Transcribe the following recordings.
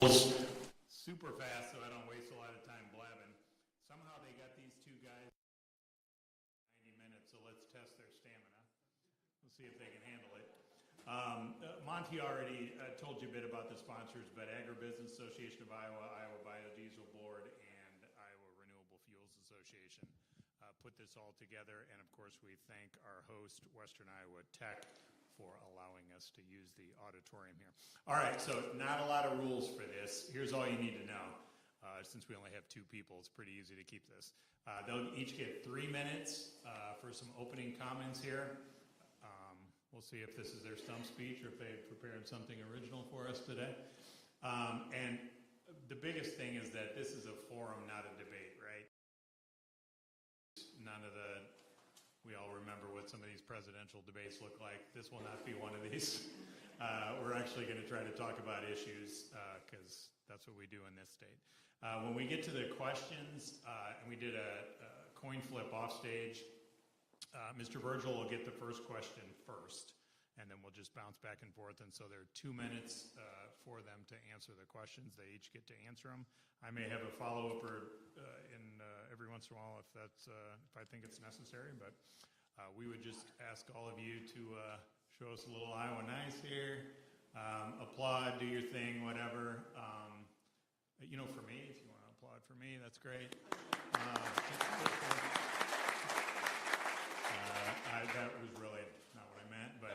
super fast so I don't waste a lot of time blabbing. Somehow they got these two guys 90 minutes, so let's test their stamina. We'll see if they can handle it. Monty already told you a bit about the sponsors, but Agribusiness Association of Iowa, Iowa Biodiesel Board, and Iowa Renewable Fuels Association put this all together. And of course, we thank our host, Western Iowa Tech, for allowing us to use the auditorium here. All right, so not a lot of rules for this. Here's all you need to know. Since we only have two people, it's pretty easy to keep this. They'll each get 3 minutes for some opening comments here. We'll see if this is their stump speech or if they've prepared something original for us today. And the biggest thing is that this is a forum, not a debate, right? We all remember what some of these presidential debates look like. This will not be one of these. We're actually going to try to talk about issues because that's what we do in this state. When we get to the questions, and we did a coin flip off stage, Mr. Virgil will get the first question first, and then we'll just bounce back and forth. And so there are 2 minutes for them to answer the questions. They each get to answer them. I may have a follow-up every once in a while if I think it's necessary, but we would just ask all of you to show us a little Iowa nice here, applaud, do your thing, whatever. For me, if you want to applaud for me, that's great. That was really not what I meant, but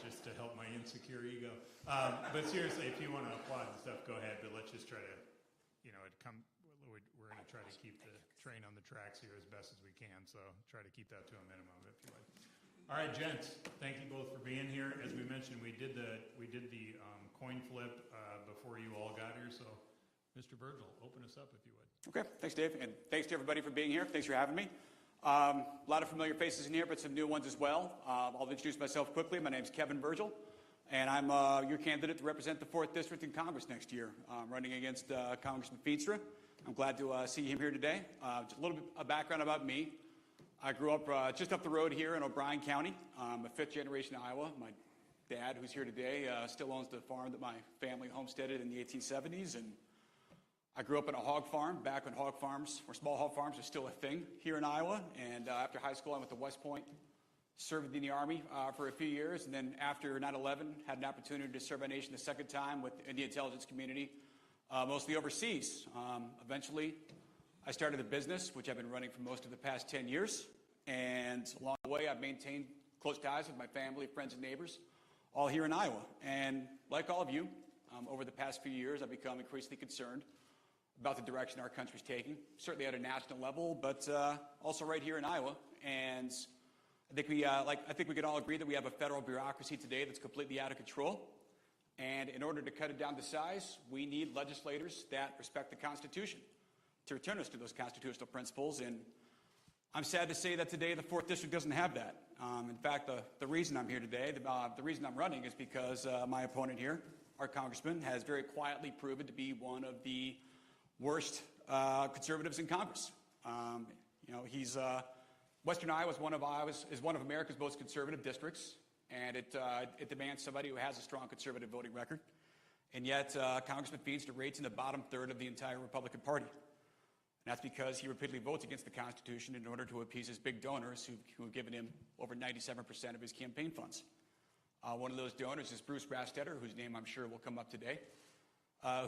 just to help my insecure ego. But seriously, if you want to applaud and stuff, go ahead. But let's just try to, we're going to try to keep the train on the tracks here as best as we can. So try to keep that to a minimum, if you would. All right, gents, thank you both for being here. As we mentioned, we did the coin flip before you all got here. So, Mr. Virgil, open us up if you would. Okay, thanks, Dave, and thanks to everybody for being here. Thanks for having me. A lot of familiar faces in here, but some new ones as well. I'll introduce myself quickly. My name's Kevin Virgil, and I'm your candidate to represent the 4th District in Congress next year. I'm running against Congressman Feenstra. I'm glad to see him here today. Just a little bit of background about me. I grew up just up the road here in O'Brien County. I'm a 5th generation Iowa. My dad, who's here today, still owns the farm that my family homesteaded in the 1870s, and I grew up in a hog farm back when hog farms, or small hog farms, were still a thing here in Iowa. And after high school, I went to West Point, served in the Army for a few years. And then after 9/11, had an opportunity to serve our nation a second time in the intelligence community, mostly overseas. Eventually, I started a business, which I've been running for most of the past 10 years. And along the way, I've maintained close ties with my family, friends, and neighbors, all here in Iowa. And like all of you, over the past few years, I've become increasingly concerned about the direction our country's taking, certainly at a national level, but also right here in Iowa. And I think we can all agree that we have a federal bureaucracy today that's completely out of control. And in order to cut it down to size, we need legislators that respect the Constitution to return us to those constitutional principles. And I'm sad to say that today the 4th District doesn't have that. In fact, the reason I'm here today, the reason I'm running is because my opponent here, our congressman, has very quietly proven to be one of the worst conservatives in Congress. Western Iowa is one of America's most conservative districts, and it demands somebody who has a strong conservative voting record. And yet, Congressman Feenstra rates in the bottom third of the entire Republican Party. And that's because he repeatedly votes against the Constitution in order to appease his big donors who have given him over 97% of his campaign funds. One of those donors is Bruce Rastetter, whose name I'm sure will come up today,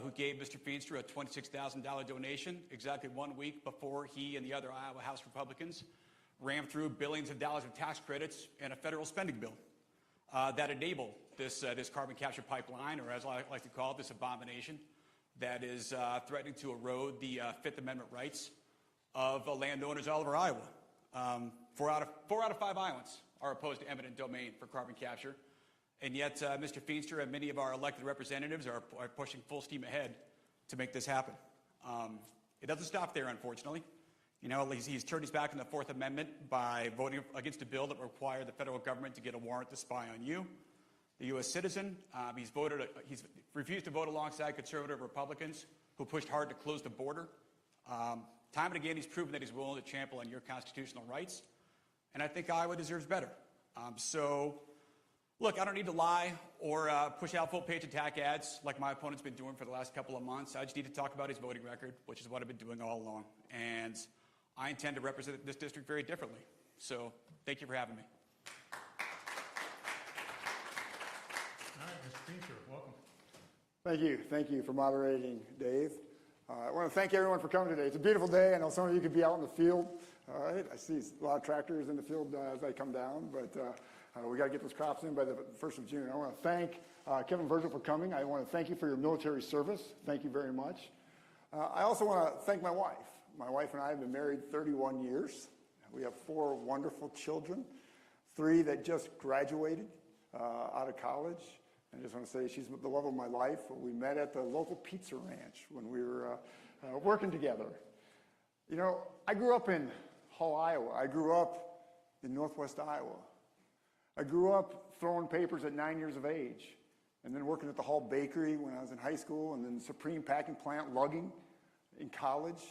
who gave Mr. Feenstra a $26,000 donation exactly 1 week before he and the other Iowa House Republicans rammed through billions of dollars of tax credits and a federal spending bill that enabled this carbon capture pipeline, or as I like to call it, this abomination that is threatening to erode the Fifth Amendment rights of landowners all over Iowa. 4 out of 5 Iowans are opposed to eminent domain for carbon capture. And yet, Mr. Feenstra and many of our elected representatives are pushing full steam ahead to make this happen. It doesn't stop there, unfortunately. He's turned his back on the 4th Amendment by voting against a bill that required the federal government to get a warrant to spy on you, the U.S. citizen. He's refused to vote alongside conservative Republicans who pushed hard to close the border. Time and again, he's proven that he's willing to trample on your constitutional rights. And I think Iowa deserves better. So Look, I don't need to lie or push out full-page attack ads like my opponent's been doing for the last couple of months. I just need to talk about his voting record, which is what I've been doing all along. And I intend to represent this district very differently. So thank you for having me. All right, Mr. Pincher, welcome. Thank you. Thank you for moderating, Dave. I want to thank everyone for coming today. It's a beautiful day. I know some of you could be out in the field. All right, I see a lot of tractors in the field as I come down, but we got to get those crops in by the 1st of June. I want to thank Kevin Virgil for coming. I want to thank you for your military service. Thank you very much. I also want to thank my wife. My wife and I have been married 31 years. We have 4 wonderful children, 3 that just graduated out of college. I just want to say she's the love of my life. We met at the local pizza ranch when we were working together. You know, I grew up in Hull, Iowa. I grew up in northwest Iowa. I grew up throwing papers at 9 years of age and then working at the Hull Bakery when I was in high school and then Supreme Packing Plant lugging in college.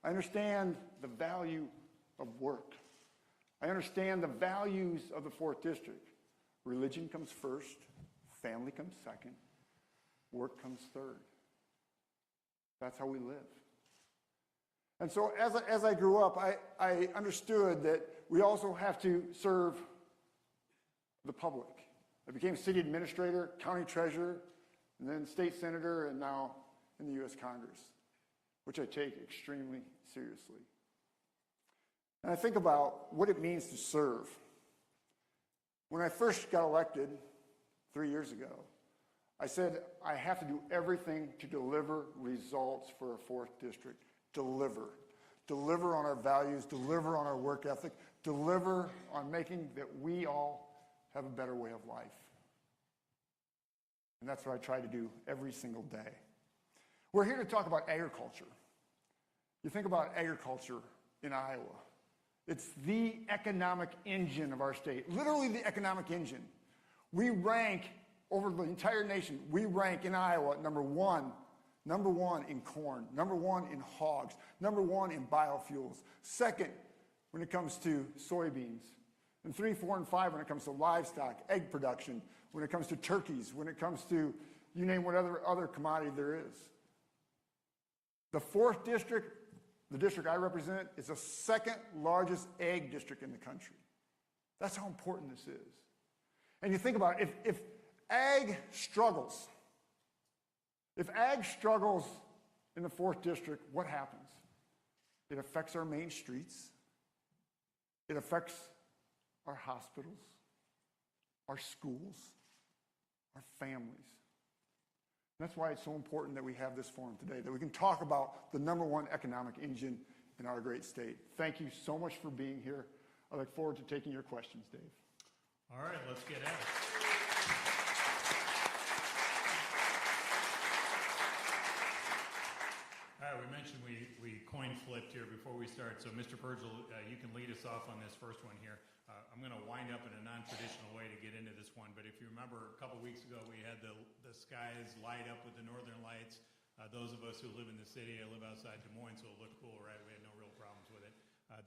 I understand the value of work. I understand the values of the 4th District. Religion comes first. Family comes second. Work comes third. That's how we live. And so as I grew up, I understood that we also have to serve the public. I became city administrator, county treasurer, and then state senator, and now in the U.S. Congress, which I take extremely seriously. And I think about what it means to serve. When I first got elected 3 years ago, I said I have to do everything to deliver results for a 4th District. Deliver. Deliver on our values, deliver on our work ethic, deliver on making that we all have a better way of life. And that's what I try to do every single day. We're here to talk about agriculture. You think about agriculture in Iowa. It's the economic engine of our state, literally the economic engine. We rank over the entire nation, we rank in Iowa number one in corn, number 1 in hogs, number 1 in biofuels, second when it comes to soybeans, and 3, 4, and 5 when it comes to livestock, egg production, when it comes to turkeys, when it comes to you name what other commodity there is. The 4th District, the district I represent, is the 2nd largest egg district in the country. That's how important this is. And you think about it, if ag struggles, in the 4th District, what happens? It affects our main streets. It affects our hospitals, our schools, our families. And that's why it's so important that we have this forum today, that we can talk about the number 1 economic engine in our great state. Thank you so much for being here. I look forward to taking your questions, Dave. All right, let's get at it. All right, we mentioned we coin flipped here before we start. So, Mr. Virgil, you can lead us off on this first one here. I'm going to wind up in a non-traditional way to get into this one, but if you remember, a couple weeks ago we had the skies light up with the northern lights. Those of us who live in the city, I live outside Des Moines, so it looked cool, right? We had no real problems with it.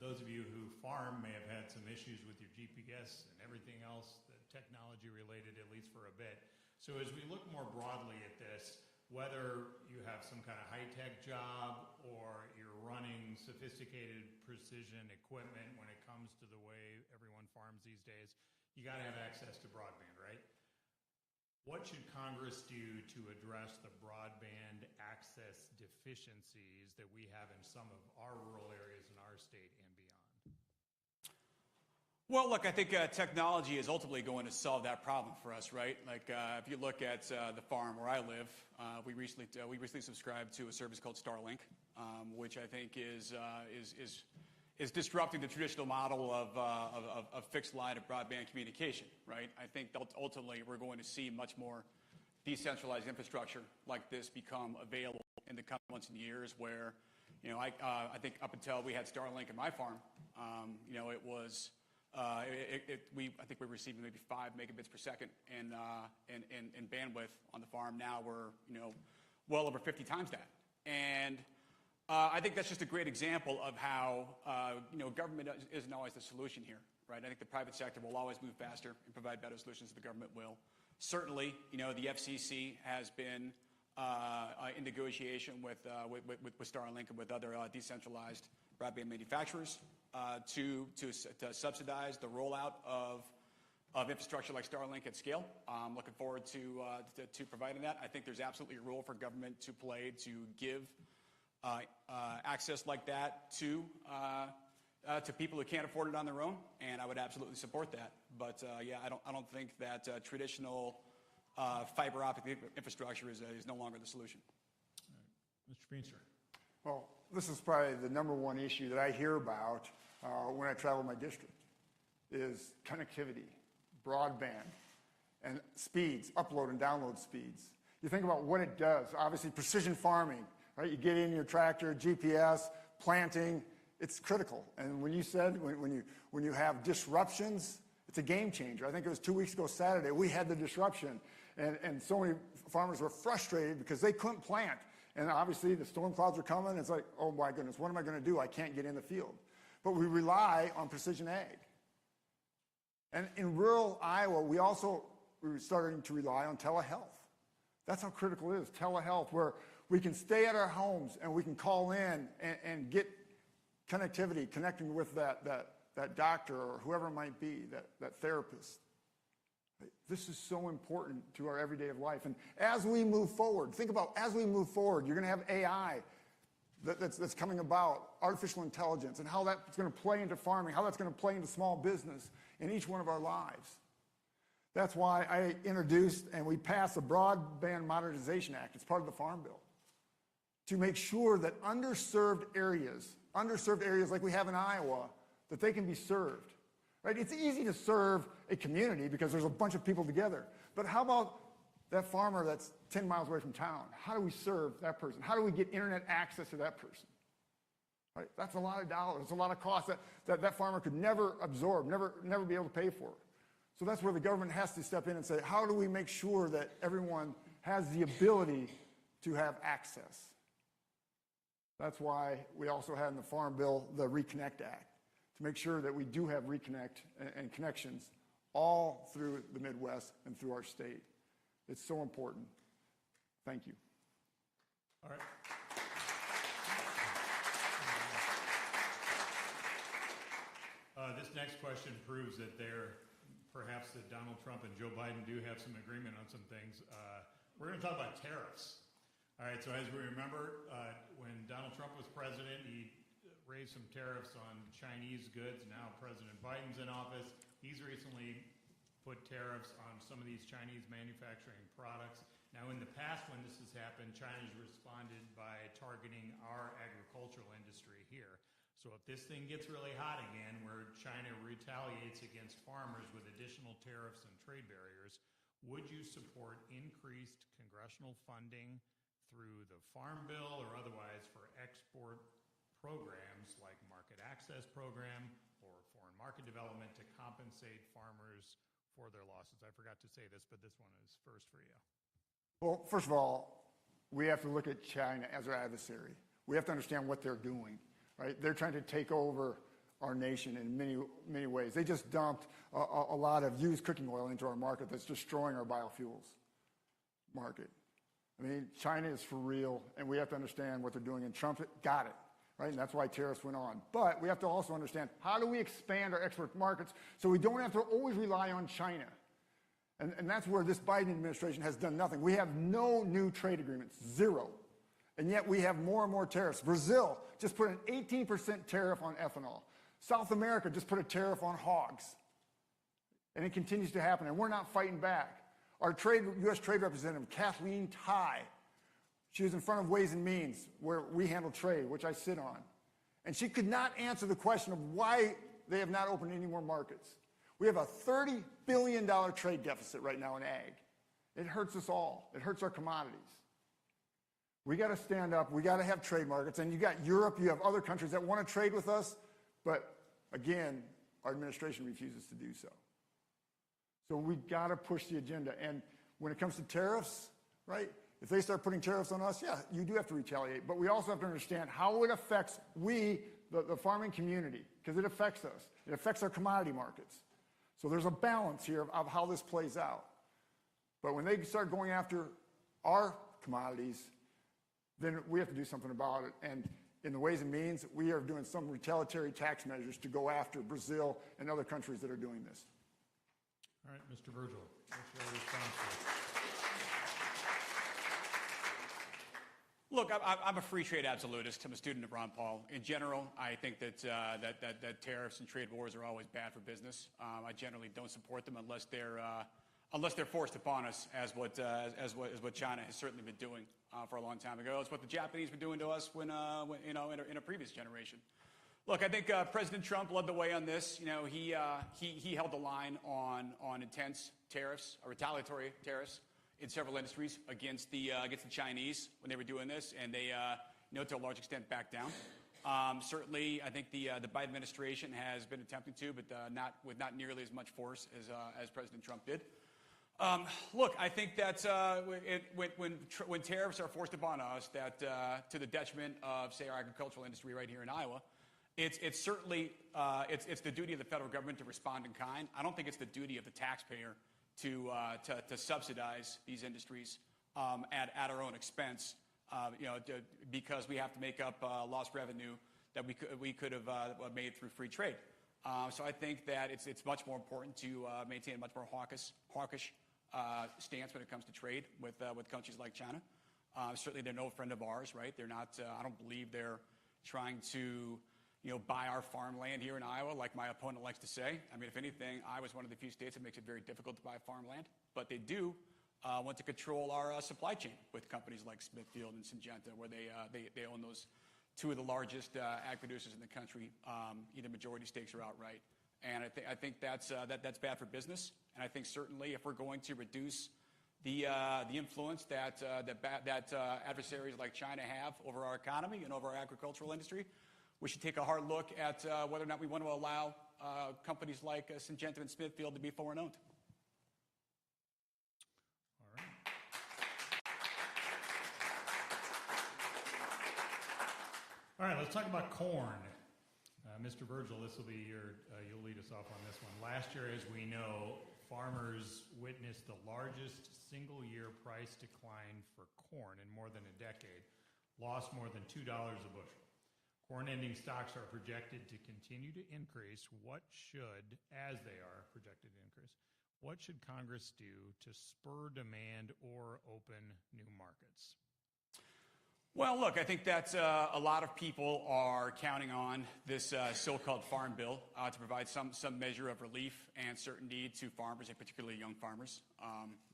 Those of you who farm may have had some issues with your GPS and everything else, the technology related, at least for a bit. So as we look more broadly at this, whether you have some kind of high-tech job or you're running sophisticated precision equipment when it comes to the way everyone farms these days, you got to have access to broadband, right? What should Congress do to address the broadband access deficiencies that we have in some of our rural areas in our state and beyond? Well, look, I think technology is ultimately going to solve that problem for us, right? Like if you look at the farm where I live, we recently subscribed to a service called Starlink, which I think is disrupting the traditional model of fixed line of broadband communication, right? I think ultimately we're going to see much more decentralized infrastructure like this become available in the coming months and years. Where, I think up until we had Starlink in my farm, it was. I think we're receiving maybe 5 megabits per second in bandwidth on the farm. Now we're well over 50 times that, and I think that's just a great example of how government isn't always the solution here. right? I think the private sector will always move faster and provide better solutions than the government will. Certainly, the FCC has been in negotiation with Starlink and with other decentralized broadband manufacturers to subsidize the rollout of infrastructure like Starlink at scale. I'm looking forward to providing that. I think there's absolutely a role for government to play to give access like that to people who can't afford it on their own, and I would absolutely support that. But yeah, I don't think that traditional fiber optic infrastructure is no longer the solution. Mr. Feenstra. Well, this is probably the number one issue that I hear about when I travel my district is connectivity, broadband, and speeds, upload and download speeds. You think about what it does. Obviously, precision farming, right? You get in your tractor, GPS, planting, it's critical. And when you said, when you have disruptions, it's a game changer. I think it was 2 weeks ago Saturday, we had the disruption. And so many farmers were frustrated because they couldn't plant. And obviously the storm clouds are coming. It's like, oh my goodness, what am I going to do? I can't get in the field. But we rely on precision ag. And in rural Iowa, we're starting to rely on telehealth. That's how critical it is, telehealth, where we can stay at our homes and we can call in and get connectivity, connecting with that doctor or whoever it might be, that therapist. This is so important to our everyday life. And as we move forward, think about as we move forward, you're going to have AI that's coming about, artificial intelligence, and how that's going to play into farming, how that's going to play into small business in each one of our lives. That's why I introduced and we passed the Broadband Modernization Act. It's part of the Farm Bill to make sure that underserved areas like we have in Iowa, that they can be served. Right? It's easy to serve a community because there's a bunch of people together. But how about that farmer that's 10 miles away from town? How do we serve that person? How do we get internet access to that person? Right? That's a lot of dollars. It's a lot of cost that farmer could never absorb, never be able to pay for. So that's where the government has to step in and say, how do we make sure that everyone has the ability to have access? That's why we also had in the Farm Bill the Reconnect Act, to make sure that we do have reconnect and connections all through the Midwest and through our state. It's so important. Thank you. All right. This next question proves that perhaps that Donald Trump and Joe Biden do have some agreement on some things. We're going to talk about tariffs. All right, so as we remember, when Donald Trump was president, he raised some tariffs on Chinese goods. Now President Biden's in office. He's recently put tariffs on some of these Chinese manufacturing products. Now in the past when this has happened, China's responded by targeting our agricultural industry here. So if this thing gets really hot again, where China retaliates against farmers with additional tariffs and trade barriers, would you support increased congressional funding through the Farm Bill or otherwise for export programs like market access program or foreign market development to compensate farmers for their losses? I forgot to say this, but this one is first for you. Well, first of all, we have to look at China as our adversary. We have to understand what they're doing, right? They're trying to take over our nation in many, many ways. They just dumped a lot of used cooking oil into our market that's destroying our biofuels market. I mean, China is for real, and we have to understand what they're doing, and Trump got it, right? And that's why tariffs went on. But we have to also understand, how do we expand our export markets so we don't have to always rely on China? And that's where this Biden administration has done nothing. We have no new trade agreements, zero. And yet we have more and more tariffs. Brazil just put an 18% tariff on ethanol. South America just put a tariff on hogs. And it continues to happen, and we're not fighting back. Our U.S. Trade Representative, Kathleen Tai, she was in front of Ways and Means, where we handle trade, which I sit on. And she could not answer the question of why they have not opened any more markets. We have a $30 billion trade deficit right now in ag. It hurts us all. It hurts our commodities. We got to stand up. We got to have trade markets. And you got Europe, you have other countries that want to trade with us, but again, our administration refuses to do so. So we got to push the agenda. And when it comes to tariffs, right, if they start putting tariffs on us, yeah, you do have to retaliate. But we also have to understand how it affects we, the farming community, because it affects us. It affects our commodity markets. So there's a balance here of how this plays out. But when they start going after our commodities, then we have to do something about it. And in the Ways and Means, we are doing some retaliatory tax measures to go after Brazil and other countries that are doing this. All right, Mr. Virgil, what's your response to that? Look, I'm a free trade absolutist. I'm a student of Ron Paul. In general, I think that tariffs and trade wars are always bad for business. I generally don't support them unless they're forced upon us, as what China has certainly been doing for a long time ago. It's what the Japanese were doing to us when in a previous generation. Look, I think President Trump led the way on this. He held the line on intense tariffs, or retaliatory tariffs, in several industries against the Chinese when they were doing this, and they, to a large extent, backed down. Certainly, I think the Biden administration has been attempting to, but with not nearly as much force as President Trump did. Look, I think that when tariffs are forced upon us, that to the detriment of, say, our agricultural industry right here in Iowa, it's certainly it's the duty of the federal government to respond in kind. I don't think it's the duty of the taxpayer to subsidize these industries at our own expense, because we have to make up lost revenue that we could have made through free trade. So I think that it's much more important to maintain a much more hawkish stance when it comes to trade with countries like China. Certainly, they're no friend of ours, right? They're not. I don't believe they're trying to buy our farmland here in Iowa, like my opponent likes to say. I mean, if anything, Iowa's one of the few states that makes it very difficult to buy farmland. But they do want to control our supply chain with companies like Smithfield and Syngenta, where they own those two of the largest ag producers in the country, either majority stakes or outright. And I think that's bad for business. And I think certainly if we're going to reduce the influence that adversaries like China have over our economy and over our agricultural industry, we should take a hard look at whether or not we want to allow companies like Syngenta and Smithfield to be foreign-owned. All right. All right, let's talk about corn. Mr. Virgil, this will be you'll lead us off on this one. Last year, as we know, farmers witnessed the largest single-year price decline for corn in more than a decade, lost more than $2 a bushel. Corn ending stocks are projected to continue to increase. As they are projected to increase, what should Congress do to spur demand or open new markets? Well, look, I think that a lot of people are counting on this so-called farm bill to provide some measure of relief and certainty to farmers, and particularly young farmers.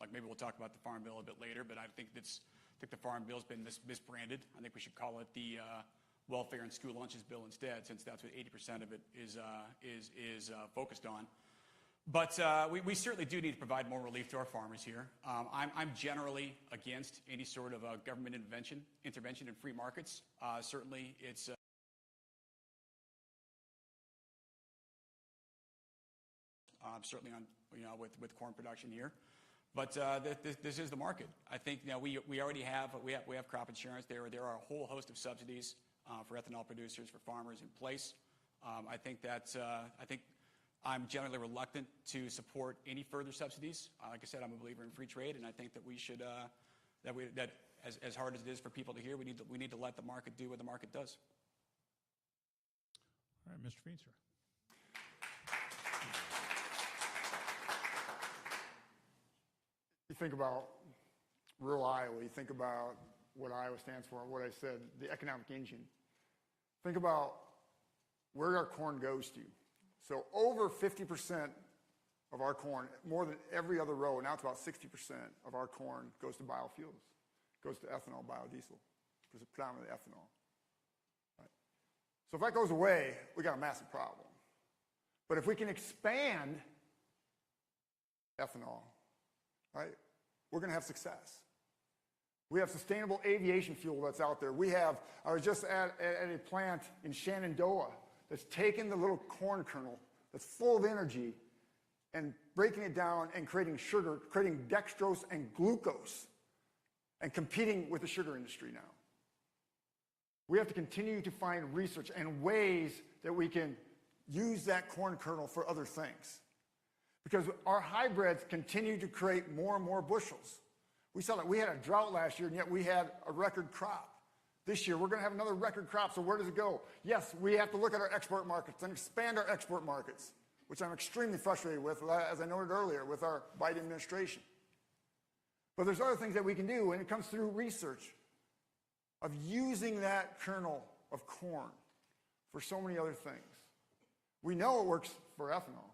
Like maybe we'll talk about the farm bill a bit later, but I think the farm bill's been misbranded. I think we should call it the welfare and school lunches bill instead, since that's what 80% of it is focused on. But we certainly do need to provide more relief to our farmers here. I'm generally against any sort of government intervention in free markets. Certainly, it's certainly on with corn production here. But this is the market. I think we already have crop insurance. There are a whole host of subsidies for ethanol producers, for farmers in place. I think I'm generally reluctant to support any further subsidies. Like I said, I'm a believer in free trade, and I think that we should that as hard as it is for people to hear, we need to let the market do what the market does. All right, Mr. Feenstra. You think about rural Iowa, you think about what Iowa stands for, what I said, the economic engine. Think about where our corn goes to. So over 50% of our corn, more than every other row, now it's about 60% of our corn goes to biofuels, goes to ethanol, biodiesel, predominantly ethanol. Right? So if that goes away, we got a massive problem. But if we can expand ethanol, right, we're going to have success. We have sustainable aviation fuel that's out there. I was just at a plant in Shenandoah that's taken the little corn kernel that's full of energy and breaking it down and creating sugar, creating dextrose and glucose, and competing with the sugar industry now. We have to continue to find research and ways that we can use that corn kernel for other things. Because our hybrids continue to create more and more bushels. We saw that we had a drought last year, and yet we had a record crop. This year, we're going to have another record crop, so where does it go? Yes, we have to look at our export markets and expand our export markets, which I'm extremely frustrated with, as I noted earlier, with our Biden administration. But there's other things that we can do when it comes through research of using that kernel of corn for so many other things. We know it works for ethanol.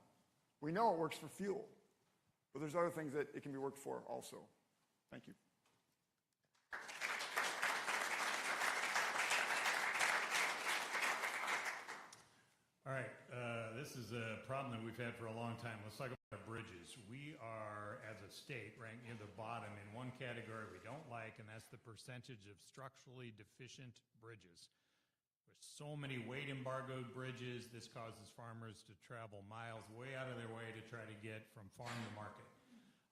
We know it works for fuel. But there's other things that it can be worked for also. Thank you. All right, this is a problem that we've had for a long time. Let's talk about bridges. We are, as a state, ranked near the bottom in one category we don't like, and that's the percentage of structurally deficient bridges. There's so many weight embargoed bridges. This causes farmers to travel miles way out of their way to try to get from farm to market.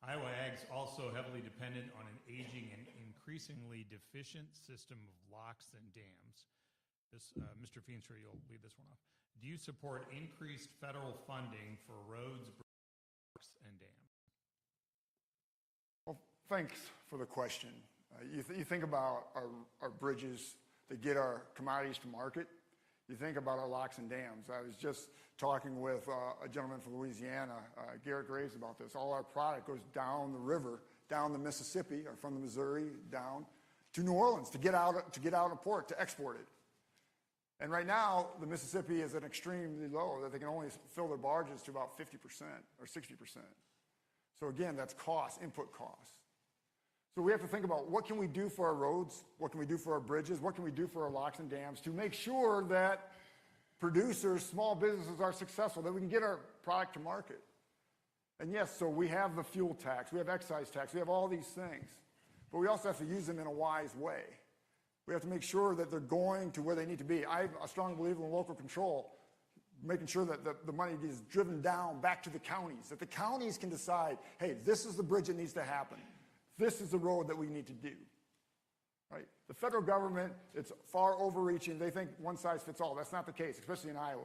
Iowa Ag's also heavily dependent on an aging and increasingly deficient system of locks and dams. This, Mr. Feenstra, you'll lead this one off. Do you support increased federal funding for roads, bridges, and dams? Well, thanks for the question. You think about our bridges that get our commodities to market. You think about our locks and dams. I was just talking with a gentleman from Louisiana, Garrett Graves, about this. All our product goes down the river, down the Mississippi, or from the Missouri down to New Orleans to get out of port to export it. And right now, the Mississippi is at extremely low, that they can only fill their barges to about 50% or 60%. So again, that's cost, input costs. So we have to think about what can we do for our roads, what can we do for our bridges, what can we do for our locks and dams to make sure that producers, small businesses are successful, that we can get our product to market. And yes, so we have the fuel tax, we have excise tax, we have all these things, but we also have to use them in a wise way. We have to make sure that they're going to where they need to be. I'm a strong believer in local control, making sure that the money is driven down back to the counties, that the counties can decide, hey, this is the bridge that needs to happen. This is the road that we need to do. Right? The federal government, it's far overreaching. They think one size fits all. That's not the case, especially in Iowa.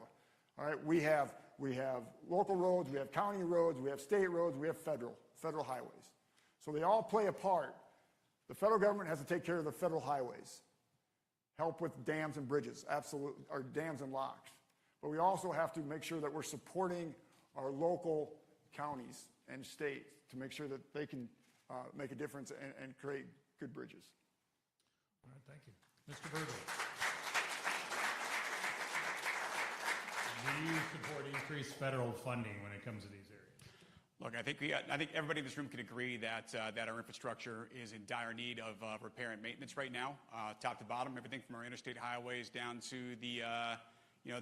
All right? We have local roads, we have county roads, we have state roads, we have federal highways. So they all play a part. The federal government has to take care of the federal highways. Help with dams and bridges, absolutely, or dams and locks. But we also have to make sure that we're supporting our local counties and states to make sure that they can make a difference and create good bridges. All right, thank you. Mr. Virgil. Do you support increased federal funding when it comes to these areas? Look, I think everybody in this room can agree that our infrastructure is in dire need of repair and maintenance right now, top to bottom. Everything from our interstate highways down to the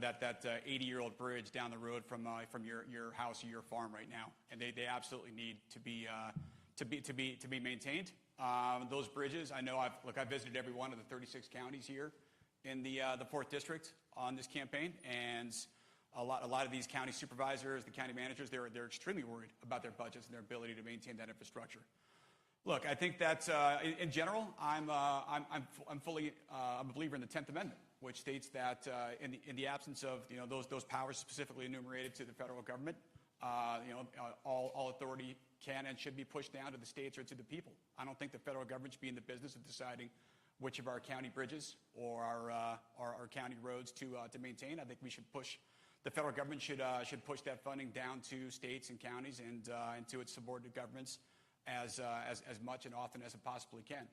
that 80-year-old bridge down the road from your house or your farm right now, and they absolutely need to be maintained. Those bridges, I know I've visited every one of the 36 counties here in the 4th District on this campaign, and a lot of these county supervisors, the county managers, they're extremely worried about their budgets and their ability to maintain that infrastructure. Look, I think that in general, I'm fully a believer in the 10th Amendment, which states that in the absence of those powers specifically enumerated to the federal government, all authority can and should be pushed down to the states or to the people. I don't think the federal government should be in the business of deciding which of our county bridges or our county roads to maintain. I think we should push. The federal government should push that funding down to states and counties and to its subordinate governments as much and often as it possibly can.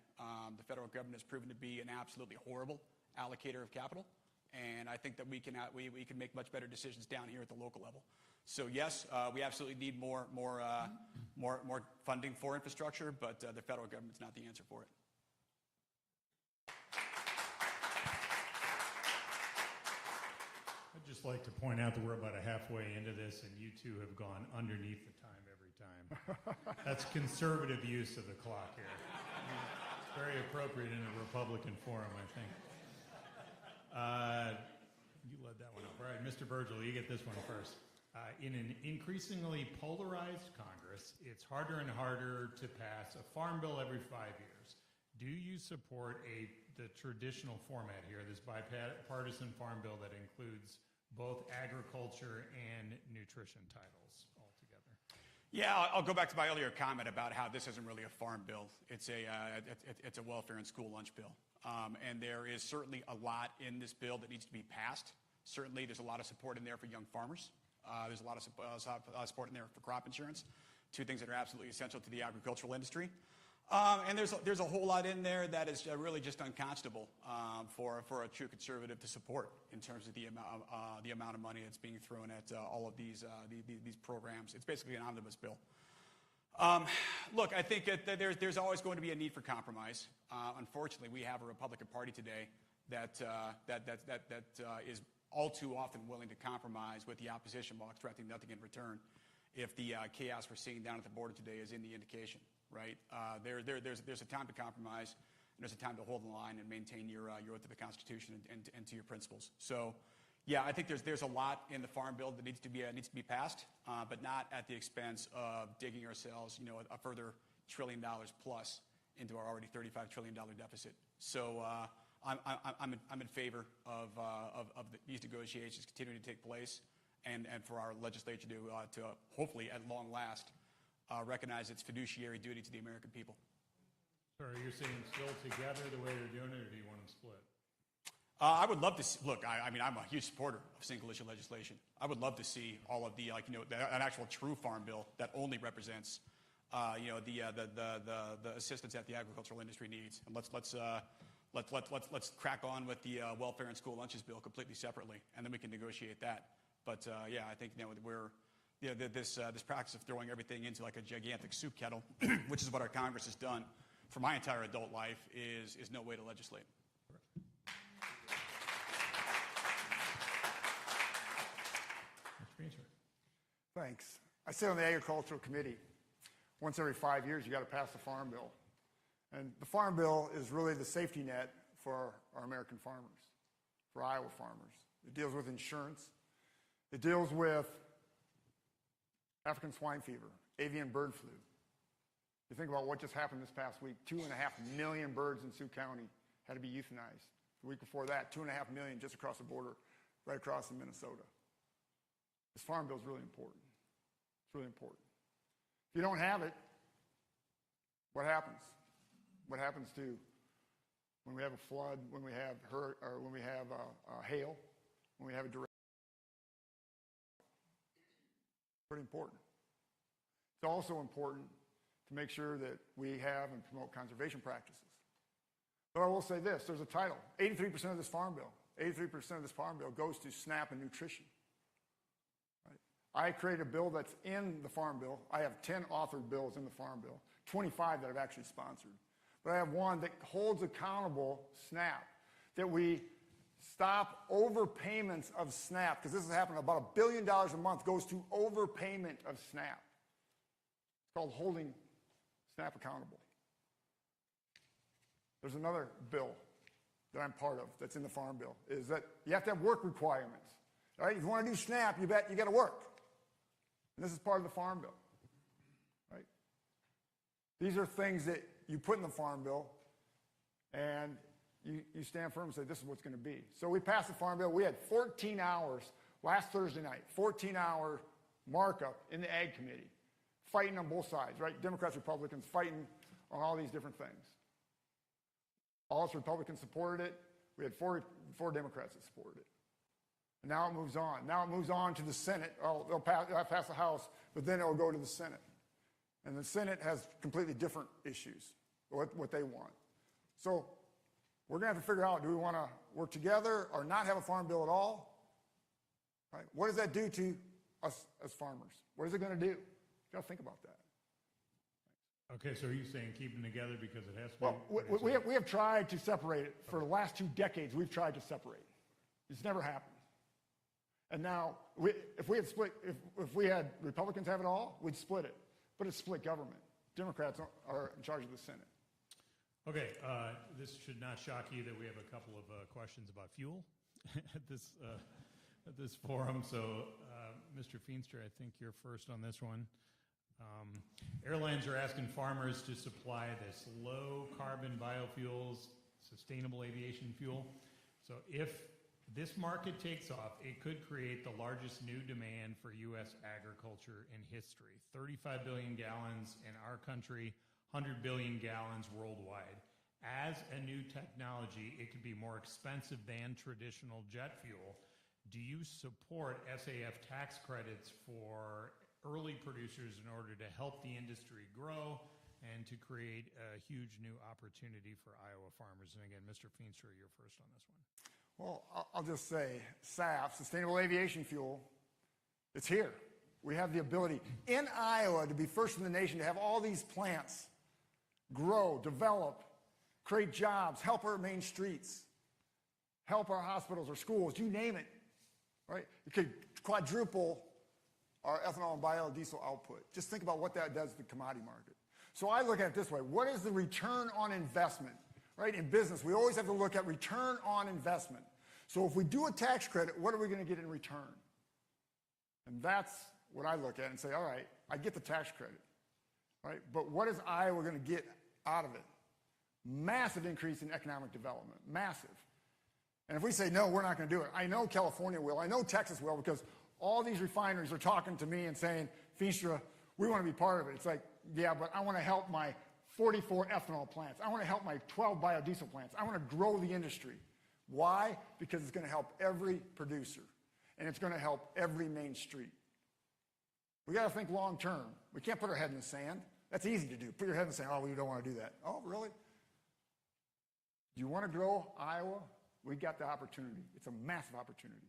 The federal government has proven to be an absolutely horrible allocator of capital, and I think that we can make much better decisions down here at the local level. So yes, we absolutely need more funding for infrastructure, but the federal government's not the answer for it. I'd just like to point out that we're about halfway into this, and you two have gone underneath the time every time. That's conservative use of the clock here. It's very appropriate in a Republican forum, I think. You led that one up. All right, Mr. Virgil, you get this one first. In an increasingly polarized Congress, it's harder and harder to pass a farm bill every 5 years. Do you support the traditional format here, this bipartisan farm bill that includes both agriculture and nutrition titles altogether? Yeah, I'll go back to my earlier comment about how this isn't really a farm bill. It's a welfare and school lunch bill. And there is certainly a lot in this bill that needs to be passed. Certainly, there's a lot of support in there for young farmers. There's a lot of support in there for crop insurance, two things that are absolutely essential to the agricultural industry. And there's a whole lot in there that is really just unconscionable for a true conservative to support in terms of the amount of money that's being thrown at all of these programs. It's basically an omnibus bill. Look, I think that there's always going to be a need for compromise. Unfortunately, we have a Republican Party today that is all too often willing to compromise with the opposition while expecting nothing in return. If the chaos we're seeing down at the border today is any indication, right? There's a time to compromise, and there's a time to hold the line and maintain your oath to the Constitution and to your principles. So, yeah, I think there's a lot in the Farm Bill that needs to be passed, but not at the expense of digging ourselves, a further $1 trillion plus into our already $35 trillion deficit. So I'm in favor of these negotiations continuing to take place, and for our legislature to hopefully at long last recognize its fiduciary duty to the American people. So are you saying still together the way they're doing it, or do you want them split? I would love to see, look, I'm a huge supporter of single issue legislation. I would love to see all of an actual true farm bill that only represents the assistance that the agricultural industry needs. And let's crack on with the welfare and school lunches bill completely separately, and then we can negotiate that. But yeah, I think this practice of throwing everything into like a gigantic soup kettle, which is what our Congress has done for my entire adult life, is no way to legislate. Thanks. I sit on the Agricultural Committee. Once every 5 years, you got to pass the Farm Bill. And the Farm Bill is really the safety net for our American farmers, for Iowa farmers. It deals with insurance. It deals with African swine fever, avian bird flu. You think about what just happened this past week. 2.5 million birds in Sioux County had to be euthanized. The week before that, 2.5 million just across the border, right across in Minnesota. This Farm Bill is really important. It's really important. If you don't have it, what happens? What happens to when we have a flood, when we have hail, when we have a direct? Pretty important. It's also important to make sure that we have and promote conservation practices. But I will say this, there's a title. 83% of this Farm Bill goes to SNAP and nutrition. Right? I created a bill that's in the Farm Bill. I have 10 authored bills in the Farm Bill, 25 that I've actually sponsored. But I have one that holds accountable SNAP, that we stop overpayments of SNAP, because this has happened. About $1 billion a month goes to overpayment of SNAP. It's called holding SNAP accountable. There's another bill that I'm part of that's in the Farm Bill, is that you have to have work requirements. All right? If you want to do SNAP, you got to work. And this is part of the Farm Bill. Right? These are things that you put in the Farm Bill, and you stand firm and say, this is what's going to be. So we passed the Farm Bill. We had 14 hours last Thursday night, 14-hour markup in the Ag Committee, fighting on both sides, right? Democrats, Republicans, fighting on all these different things. All us Republicans supported it. We had four Democrats that supported it. And now it moves on. Now it moves on to the Senate. Oh, they'll pass the House, but then it will go to the Senate. And the Senate has completely different issues, what they want. So we're going to have to figure out, do we want to work together or not have a Farm Bill at all? Right? What does that do to us as farmers? What is it going to do? You've got to think about that. Okay, so are you saying keep them together because it has to be? Well, we have tried to separate it. For the last 2 decades, we've tried to separate. It's never happened. And now, if we had Republicans have it all, we'd split it. But it's split government. Democrats are in charge of the Senate. Okay, this should not shock you that we have a couple of questions about fuel at this forum. So, Mr. Feenstra, I think you're first on this one. Airlines are asking farmers to supply this low-carbon biofuels, sustainable aviation fuel. So if this market takes off, it could create the largest new demand for U.S. agriculture in history. 35 billion gallons in our country, 100 billion gallons worldwide. As a new technology, it could be more expensive than traditional jet fuel. Do you support SAF tax credits for early producers in order to help the industry grow and to create a huge new opportunity for Iowa farmers? And again, Mr. Feenstra, you're first on this one. Well, I'll just say SAF, Sustainable Aviation Fuel, it's here. We have the ability in Iowa to be first in the nation, to have all these plants grow, develop, create jobs, help our main streets, help our hospitals or schools, you name it, right? It could quadruple our ethanol and biodiesel output. Just think about what that does to the commodity market. So I look at it this way. What is the return on investment, right? In business, we always have to look at return on investment. So if we do a tax credit, what are we going to get in return? And that's what I look at and say, all right, I get the tax credit, right? But what is Iowa going to get out of it? Massive increase in economic development, massive. And if we say, no, we're not going to do it, I know California will, I know Texas will, because all these refineries are talking to me and saying, Feenstra, we want to be part of it. It's like, yeah, but I want to help my 44 ethanol plants. I want to help my 12 biodiesel plants. I want to grow the industry. Why? Because it's going to help every producer, and it's going to help every main street. We got to think long term. We can't put our head in the sand. That's easy to do. Put your head in the sand. Oh, we don't want to do that. Oh, really? Do you want to grow Iowa? We got the opportunity. It's a massive opportunity.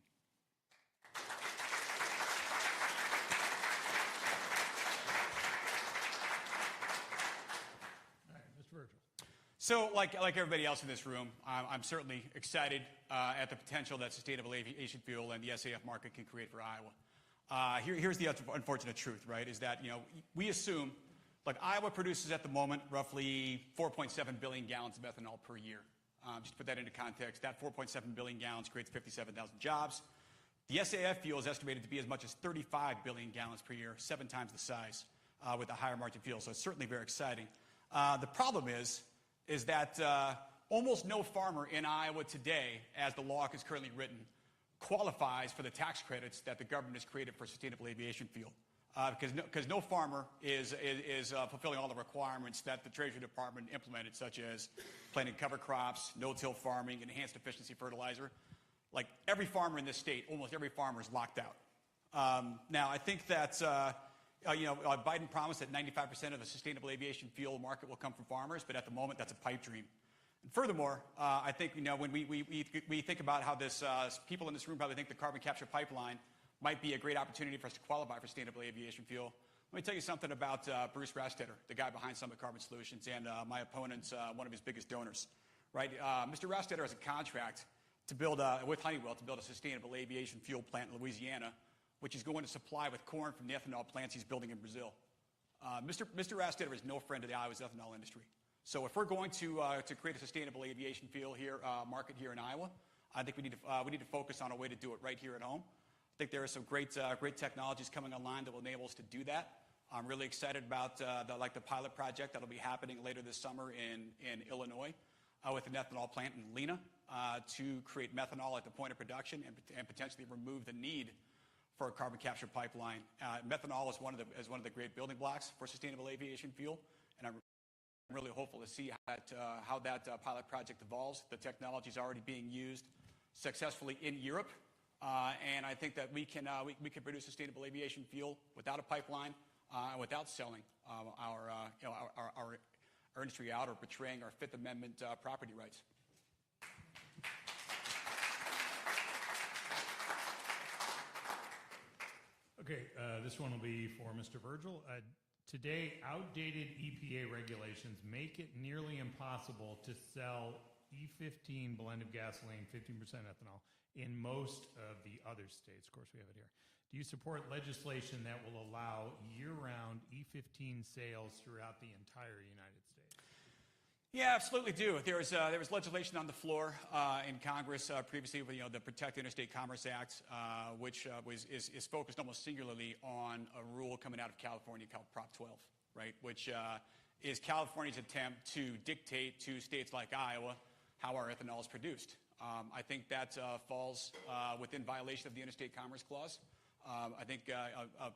So like everybody else in this room, I'm certainly excited at the potential that sustainable aviation fuel and the SAF market can create for Iowa. Here's the unfortunate truth, right, is that, we assume, like Iowa produces at the moment roughly 4.7 billion gallons of ethanol per year. Just to put that into context, that 4.7 billion gallons creates 57,000 jobs. The SAF fuel is estimated to be as much as 35 billion gallons per year, 7 times the size with a higher margin fuel. So it's certainly very exciting. The problem is that almost no farmer in Iowa today, as the law is currently written, qualifies for the tax credits that the government has created for sustainable aviation fuel. Because no farmer is fulfilling all the requirements that the Treasury Department implemented, such as planting cover crops, no-till farming, enhanced efficiency fertilizer. Like every farmer in this state, almost every farmer is locked out. Now, I think that Biden promised that 95% of the sustainable aviation fuel market will come from farmers, but at the moment, that's a pipe dream. And furthermore, I think when we think about how this, people in this room probably think the carbon capture pipeline might be a great opportunity for us to qualify for sustainable aviation fuel. Let me tell you something about Bruce Rastetter, the guy behind Summit Carbon Solutions, and my opponent's one of his biggest donors. Right, Mr. Rastetter has a contract to build with Honeywell to build a sustainable aviation fuel plant in Louisiana, which is going to supply with corn from the ethanol plants he's building in Brazil. Mr. Rastetter is no friend of the Iowa's ethanol industry. So if we're going to create a sustainable aviation fuel here market here in Iowa, I think we need to focus on a way to do it right here at home. I think there are some great technologies coming online that will enable us to do that. I'm really excited about the pilot project that'll be happening later this summer in Illinois with an ethanol plant in Lena to create methanol at the point of production and potentially remove the need for a carbon capture pipeline. Methanol is one of the great building blocks for sustainable aviation fuel, and I'm really hopeful to see how that pilot project evolves. The technology is already being used successfully in Europe. And I think that we can produce sustainable aviation fuel without a pipeline and without selling our industry out or betraying our Fifth Amendment property rights. Okay, this one will be for Mr. Virgil. Today, outdated EPA regulations make it nearly impossible to sell E15 blended gasoline, 15% ethanol, in most of the other states. Of course, we have it here. Do you support legislation that will allow year-round E15 sales throughout the entire United States? Yeah, absolutely do. There was legislation on the floor in Congress previously, with, the Protect Interstate Commerce Act, which is focused almost singularly on a rule coming out of California called Prop 12, right? Which is California's attempt to dictate to states like Iowa how our ethanol is produced. I think that falls within violation of the Interstate Commerce Clause. I think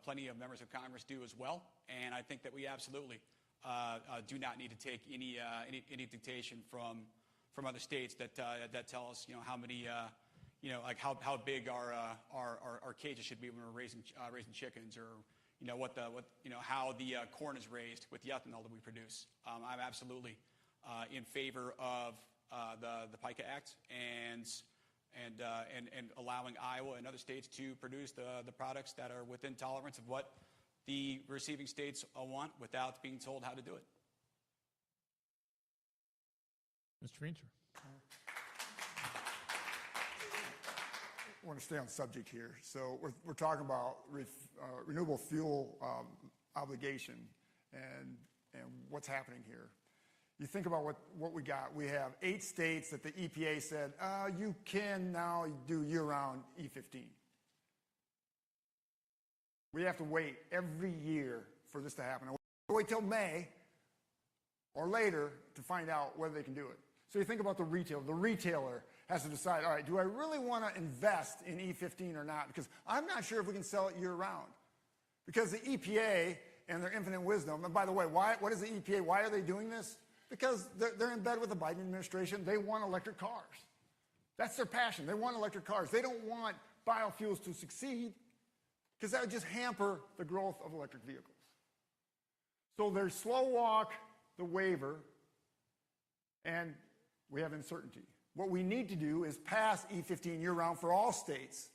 plenty of members of Congress do as well, and I think that we absolutely do not need to take any dictation from other states that tell us how many like how big our cages should be when we're raising chickens, or how the corn is raised with the ethanol that we produce. I'm absolutely in favor of the PICA Act and allowing Iowa and other states to produce the products that are within tolerance of what the receiving states want without being told how to do it. Mr. Feenster. I want to stay on subject here. So we're talking about renewable fuel obligation and what's happening here. You think about what we got. We have 8 states that the EPA said, you can now do year-round E15. We have to wait every year for this to happen. Wait till May or later to find out whether they can do it. So you think about the retailer. The retailer has to decide, all right, do I really want to invest in E15 or not? Because I'm not sure if we can sell it year-round. Because the EPA and their infinite wisdom, and by the way, what is the EPA? Why are they doing this? Because they're in bed with the Biden administration. They want electric cars. That's their passion. They want electric cars. They don't want biofuels to succeed, because that would just hamper the growth of electric vehicles. So they slow walk the waiver, and we have uncertainty. What we need to do is pass E15 year-round for all states,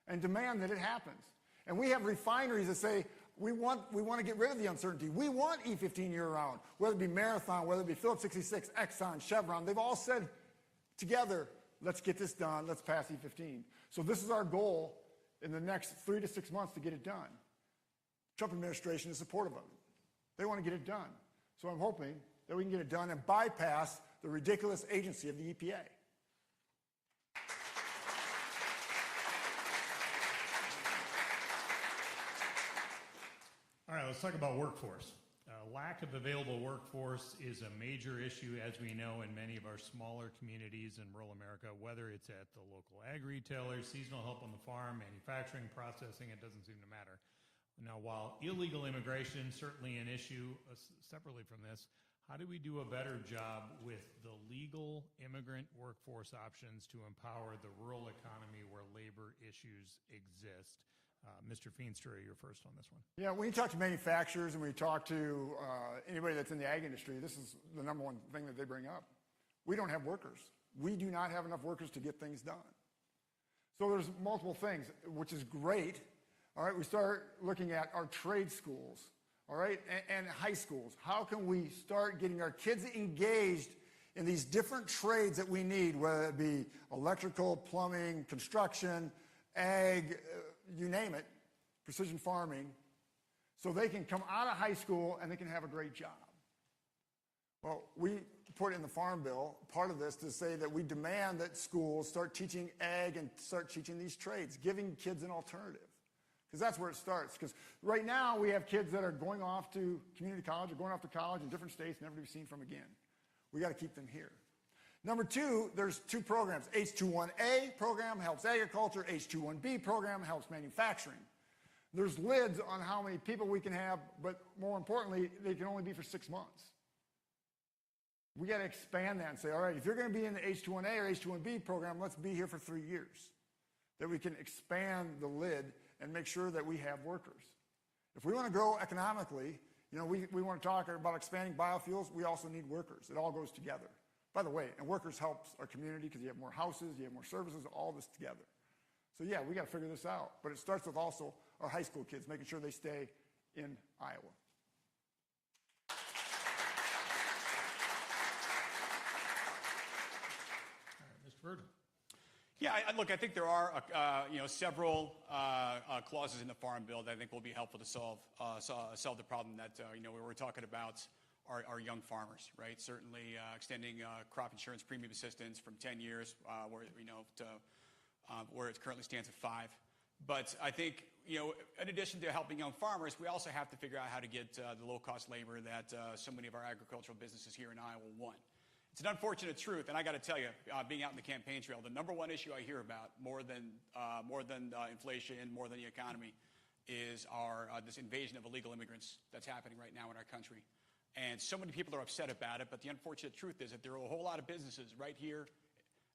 and demand that it happens. And we have refineries that say, we want to get rid of the uncertainty. We want E15 year-round, whether it be Marathon, whether it be Phillips 66, Exxon, Chevron. They've all said together, let's get this done, let's pass E15. So this is our goal in the next 3 to 6 months to get it done. Trump administration is supportive of it. They want to get it done. So I'm hoping that we can get it done and bypass the ridiculous agency of the EPA. All right, let's talk about workforce. Lack of available workforce is a major issue, as we know, in many of our smaller communities in rural America, whether it's at the local ag retailers, seasonal help on the farm, manufacturing, processing, it doesn't seem to matter. Now, while illegal immigration is certainly an issue separately from this, how do we do a better job with the legal immigrant workforce options to empower the rural economy where labor issues exist? Mr. Feenster, you're first on this one. Yeah, when you talk to manufacturers and when you talk to anybody that's in the ag industry, this is the number one thing that they bring up. We don't have workers. We do not have enough workers to get things done. So there's multiple things, which is great. All right, we start looking at our trade schools, all right, and high schools. How can we start getting our kids engaged in these different trades that we need, whether it be electrical, plumbing, construction, ag, you name it, precision farming, so they can come out of high school and they can have a great job. Well, we put in the Farm Bill part of this to say that we demand that schools start teaching ag and start teaching these trades, giving kids an alternative. Because that's where it starts. Because right now we have kids that are going off to community college or going off to college in different states, never to be seen from again. We got to keep them here. Number 2, there's 2 programs. H-21A program helps agriculture. H-21B program helps manufacturing. There's lids on how many people we can have, but more importantly, they can only be for 6 months. We got to expand that and say, all right, if you're going to be in the H-21A or H-21B program, let's be here for 3 years. That we can expand the lid and make sure that we have workers. If we want to grow economically, we want to talk about expanding biofuels, we also need workers. It all goes together. By the way, and workers helps our community because you have more houses, you have more services, all this together. So yeah, we got to figure this out. But it starts with also our high school kids, making sure they stay in Iowa. All right, Mr. Virgil. Yeah, look, I think there are several clauses in the Farm Bill that I think will be helpful to solve the problem that we were talking about our young farmers, right? Certainly extending crop insurance premium assistance from 10 years, where to where it currently stands at 5. But I think, in addition to helping young farmers, we also have to figure out how to get the low-cost labor that so many of our agricultural businesses here in Iowa want. It's an unfortunate truth, and I got to tell you, being out in the campaign trail, the number one issue I hear about more than inflation, more than the economy, is this invasion of illegal immigrants that's happening right now in our country. And so many people are upset about it, but the unfortunate truth is that there are a whole lot of businesses right here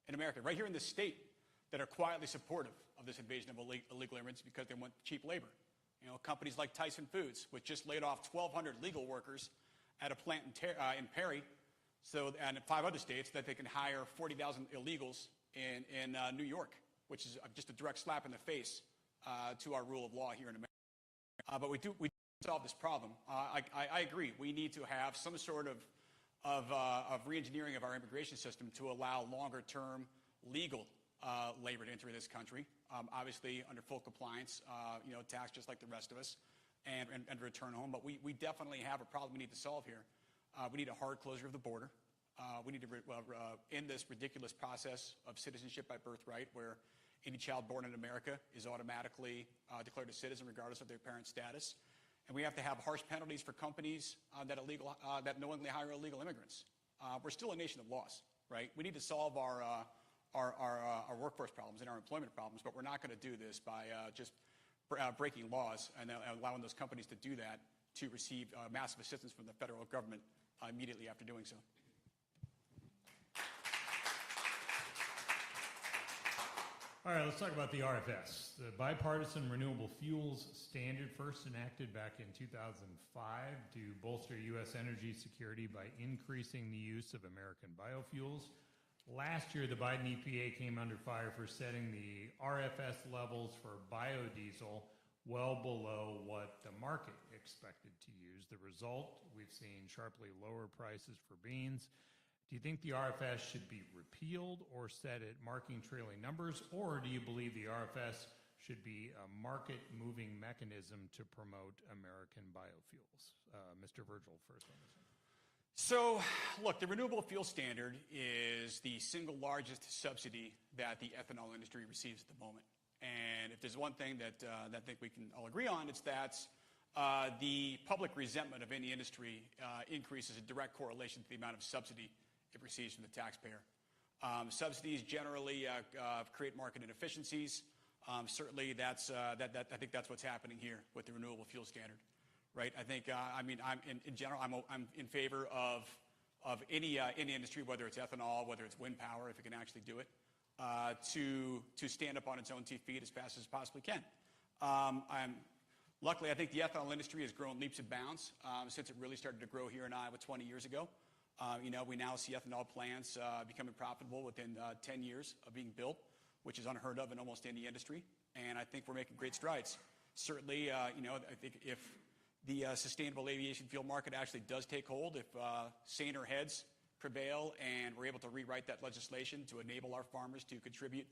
in America, right here in this state, that are quietly supportive of this invasion of illegal immigrants because they want cheap labor. Companies like Tyson Foods, which just laid off 1,200 legal workers at a plant in Perry, and in 5 other states, that they can hire 40,000 illegals in New York, which is just a direct slap in the face to our rule of law here in America. But we do solve this problem. I agree. We need to have some sort of re-engineering of our immigration system to allow longer-term legal labor to enter this country, obviously under full compliance, taxed just like the rest of us, and return home. But we definitely have a problem we need to solve here. We need a hard closure of the border. We need to end this ridiculous process of citizenship by birthright, where any child born in America is automatically declared a citizen regardless of their parent's status. And we have to have harsh penalties for companies that knowingly hire illegal immigrants. We're still a nation of laws, right? We need to solve our workforce problems and our employment problems, but we're not going to do this by just breaking laws and allowing those companies to do that, to receive massive assistance from the federal government immediately after doing so. All right, let's talk about the RFS. The Bipartisan Renewable Fuels Standard, first enacted back in 2005 to bolster U.S. energy security by increasing the use of American biofuels. Last year, the Biden EPA came under fire for setting the RFS levels for biodiesel well below what the market expected to use. The result, we've seen sharply lower prices for beans. Do you think the RFS should be repealed or set at marking trailing numbers, or do you believe the RFS should be a market-moving mechanism to promote American biofuels? Mr. Virgil, first on this one. So, look, the Renewable Fuel Standard is the single largest subsidy that the ethanol industry receives at the moment. And if there's one thing that I think we can all agree on, it's that the public resentment of any industry increases in direct correlation to the amount of subsidy it receives from the taxpayer. Subsidies generally create market inefficiencies. Certainly, I think that's what's happening here with the Renewable Fuel Standard, right? I think, in general, I'm in favor of any industry, whether it's ethanol, whether it's wind power, if it can actually do it, to stand up on its own 2 feet as fast as it possibly can. Luckily, I think the ethanol industry has grown leaps and bounds since it really started to grow here in Iowa 20 years ago. We now see ethanol plants becoming profitable within 10 years of being built, which is unheard of in almost any industry. And I think we're making great strides. Certainly, I think if the sustainable aviation fuel market actually does take hold, if saner heads prevail and we're able to rewrite that legislation to enable our farmers to contribute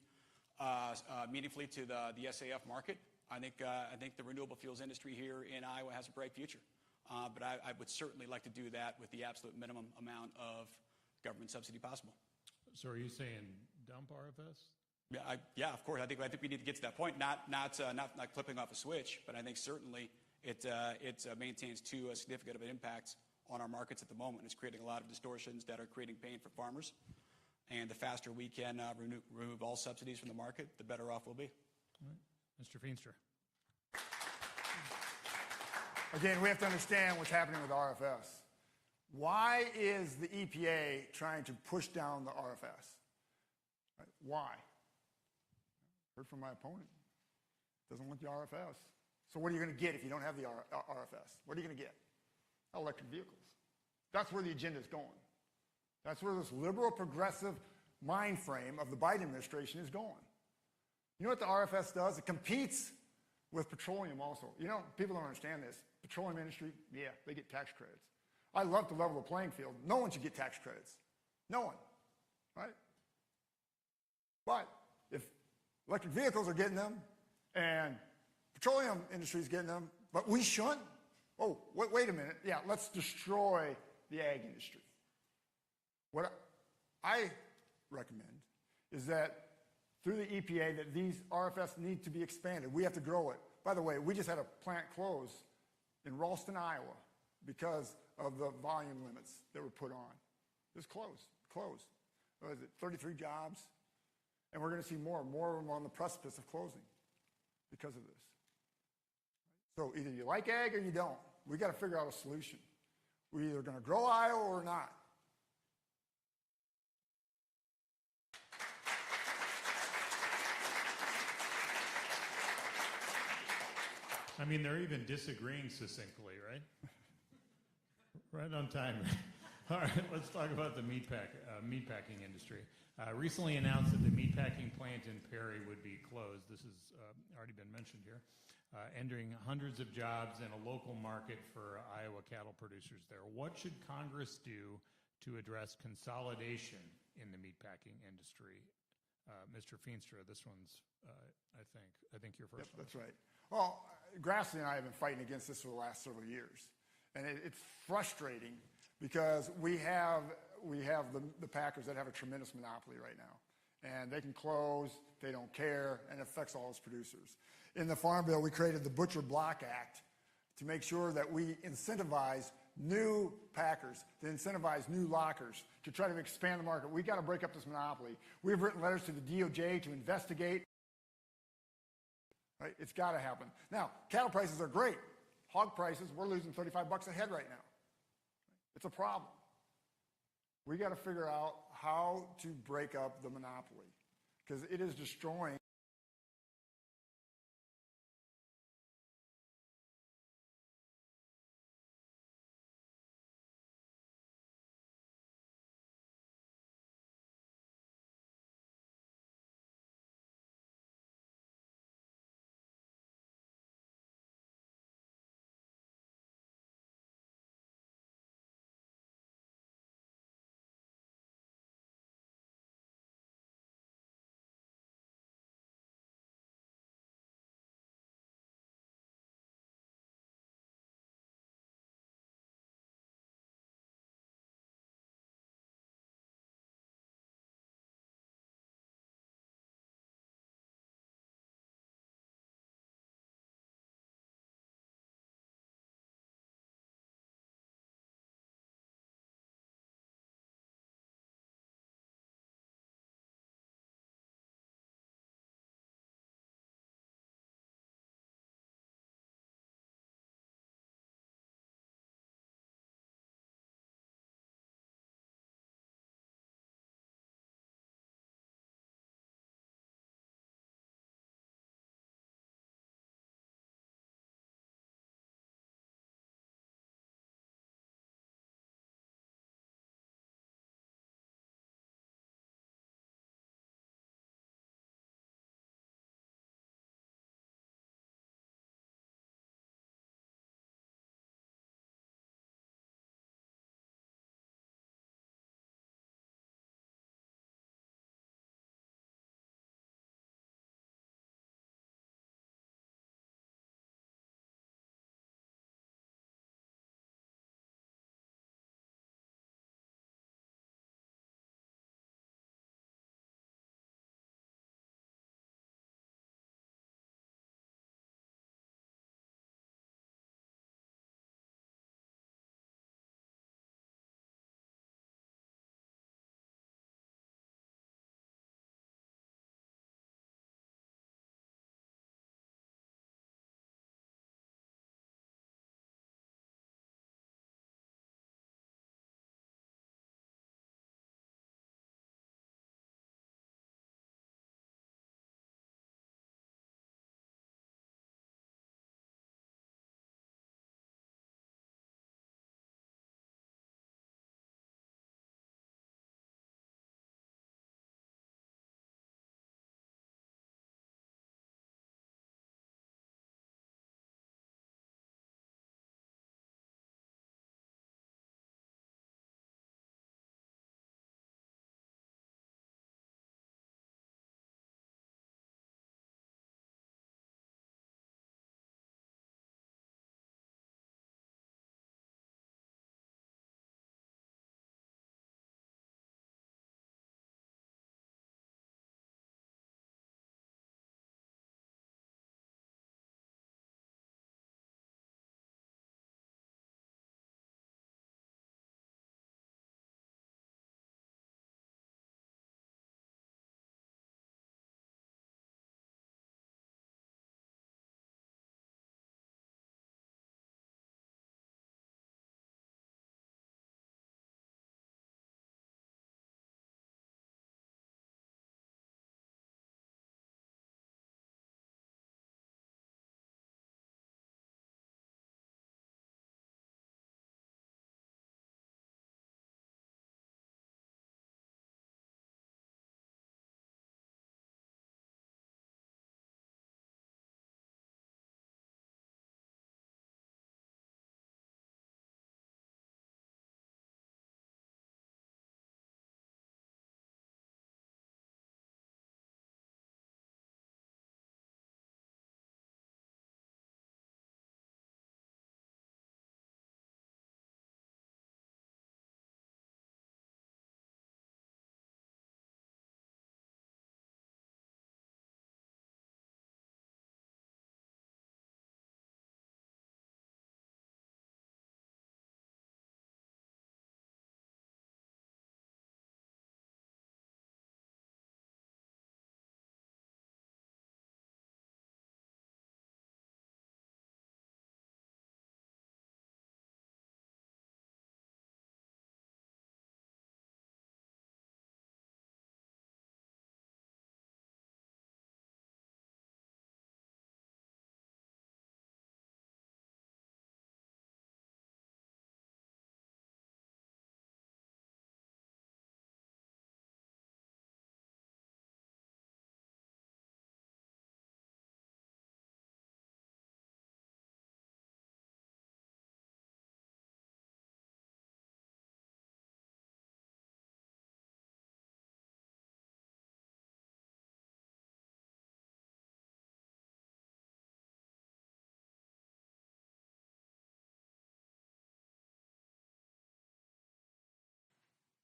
meaningfully to the SAF market, I think the renewable fuels industry here in Iowa has a bright future. But I would certainly like to do that with the absolute minimum amount of government subsidy possible. So are you saying dump RFS? Yeah, of course. I think we need to get to that point. Not clipping off a switch, but I think certainly it maintains too significant of an impact on our markets at the moment. It's creating a lot of distortions that are creating pain for farmers. And the faster we can remove all subsidies from the market, the better off we'll be. All right. Mr. Feenstra. Again, we have to understand what's happening with RFS. Why is the EPA trying to push down the RFS? Right? Why? Heard from my opponent. Doesn't want the RFS. So what are you going to get if you don't have the RFS? What are you going to get? Electric vehicles. That's where the agenda is going. That's where this liberal progressive mind frame of the Biden administration is going. You know what the RFS does? It competes with petroleum also. People don't understand this. Petroleum industry, yeah, they get tax credits. I love to level the playing field. No one should get tax credits. No one, right? But if electric vehicles are getting them and petroleum industry is getting them, but we shouldn't, wait a minute. Yeah, let's destroy the ag industry. What I recommend is that through the EPA that these RFS need to be expanded. We have to grow it. By the way, we just had a plant close in Ralston, Iowa because of the volume limits that were put on. It was closed. What is it, 33 jobs? And we're going to see more of them on the precipice of closing because of this. So either you like ag or you don't. We got to figure out a solution. We're either going to grow Iowa or not. I mean, they're even disagreeing succinctly, right? Right on time. All right, let's talk about the meatpacking industry. Recently announced that the meatpacking plant in Perry would be closed. This has already been mentioned here. Ending hundreds of jobs and a local market for Iowa cattle producers there. What should Congress do to address consolidation in the meatpacking industry? Mr. Feenstra, this one's, I think your first one. That's right. Well, Grassley and I have been fighting against this for the last several years. And it's frustrating because we have the packers that have a tremendous monopoly right now. And they can close, they don't care, and it affects all those producers. In the Farm Bill, we created the Butcher Block Act to make sure that we incentivize new packers, to incentivize new lockers, to try to expand the market. We've got to break up this monopoly. We've written letters to the DOJ to investigate. Right? It's got to happen. Now, cattle prices are great. Hog prices, we're losing $35 a head right now. It's a problem. We got to figure out how to break up the monopoly because it is destroying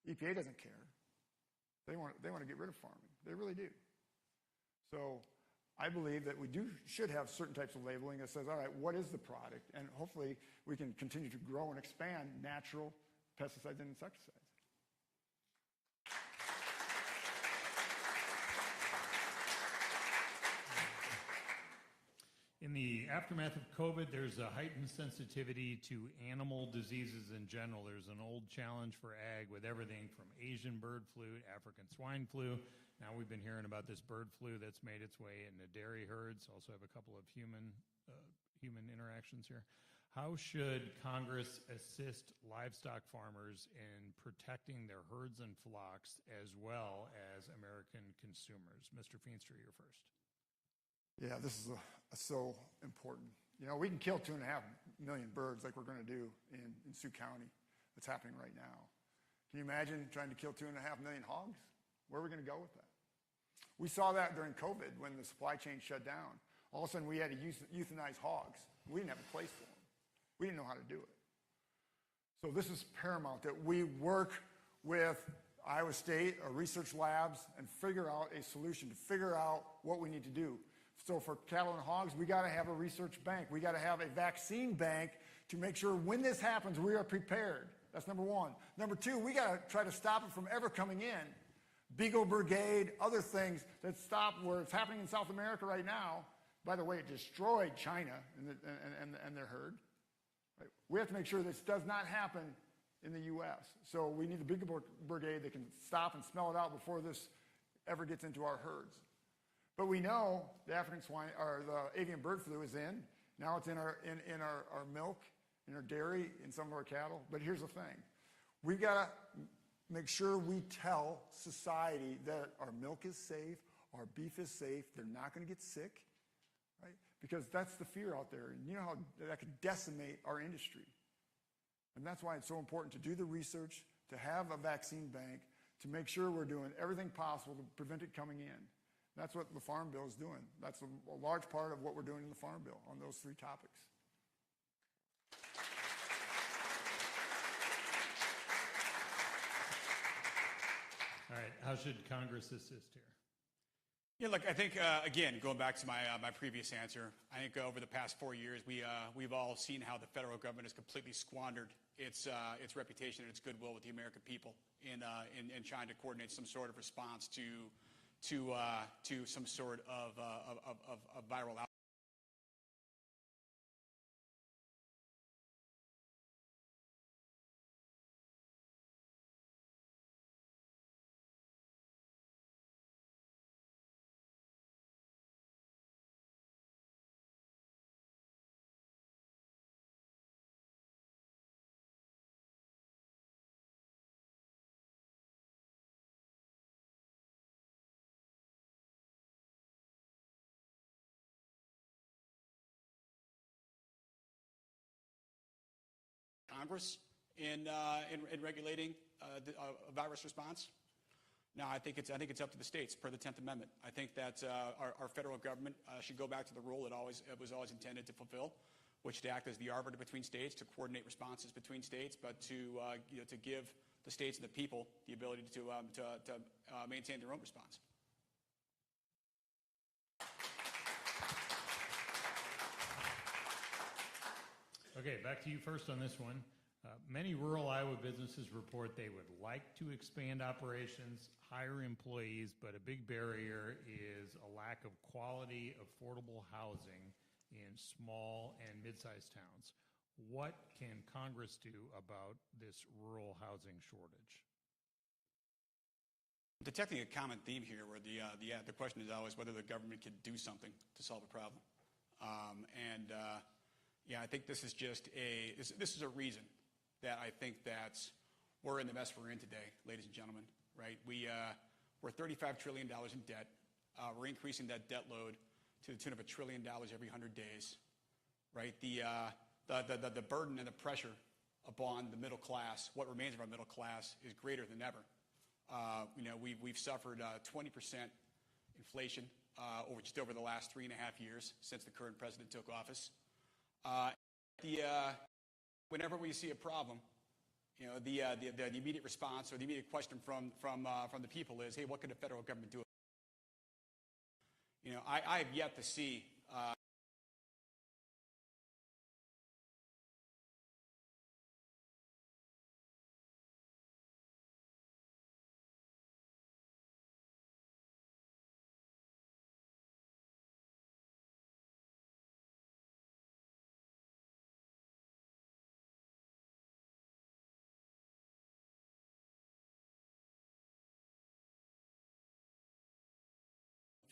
EPA doesn't care. They want to get rid of farming. They really do. So I believe that we should have certain types of labeling that says, all right, what is the product? And hopefully we can continue to grow and expand natural pesticides and insecticides. In the aftermath of COVID, there's a heightened sensitivity to animal diseases in general. There's an old challenge for ag with everything from Asian bird flu, African swine flu. Now we've been hearing about this bird flu that's made its way into dairy herds. Also have a couple of human interactions here. How should Congress assist livestock farmers in protecting their herds and flocks as well as American consumers? Mr. Feenstra, you're first. Yeah, this is so important. You know, we can kill 2.5 million birds like we're going to do in Sioux County. That's happening right now. Can you imagine trying to kill 2.5 million hogs? Where are we going to go with that? We saw that during COVID when the supply chain shut down. All of a sudden, we had to euthanize hogs. We didn't have a place for them. We didn't know how to do it. So this is paramount that we work with Iowa State or research labs and figure out a solution, to figure out what we need to do. So for cattle and hogs, we got to have a research bank. We got to have a vaccine bank to make sure when this happens, we are prepared. That's number one. Number two, we got to try to stop it from ever coming in. Beagle Brigade, other things that stop where it's happening in South America right now. By the way, it destroyed China and their herd. Right? We have to make sure this does not happen in the U.S. So we need a Beagle Brigade that can stop and smell it out before this ever gets into our herds. But we know the African swine or the avian bird flu is in. Now it's in our milk, in our dairy, in some of our cattle. But here's the thing. We've got to make sure we tell society that our milk is safe, our beef is safe, they're not going to get sick, right? Because that's the fear out there. And you know how that could decimate our industry. And that's why it's so important to do the research, to have a vaccine bank, to make sure we're doing everything possible to prevent it coming in. That's what the Farm Bill is doing. That's a large part of what we're doing in the Farm Bill on those three topics. All right, how should Congress assist here? Yeah, look, I think, again, going back to my previous answer, I think over the past 4 years, we've all seen how the federal government has completely squandered its reputation and its goodwill with the American people in trying to coordinate some sort of response to some sort of viral outbreak. Congress in regulating a virus response? No, I think it's up to the states per the 10th Amendment. I think that our federal government should go back to the role it was always intended to fulfill, which to act as the arbiter between states, to coordinate responses between states, but to give the states and the people the ability to maintain their own response. Okay, back to you first on this one. Many rural Iowa businesses report they would like to expand operations, hire employees, but a big barrier is a lack of quality, affordable housing in small and mid-sized towns. What can Congress do about this rural housing shortage? Detecting a common theme here where the question is always whether the government can do something to solve a problem. Yeah, I think this is just this is a reason that I think that we're in the mess we're in today, ladies and gentlemen, right? We're $35 trillion in debt. We're increasing that debt load to the tune of $1 trillion every 100 days, right? The burden and the pressure upon the middle class, what remains of our middle class, is greater than ever. We've suffered 20% inflation over the last 3.5 years since the current president took office. Whenever we see a problem, The immediate response or the immediate question from the people is, hey, what can the federal government do? I have yet to see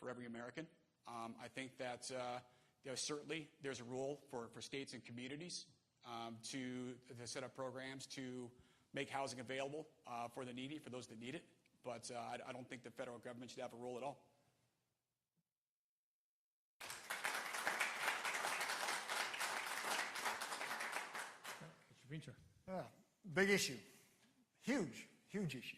for every American. I think that certainly there's a role for states and communities to set up programs to make housing available for the needy, for those that need it. But I don't think the federal government should have a role at all. Mr. Fincher. Big issue. Huge issue.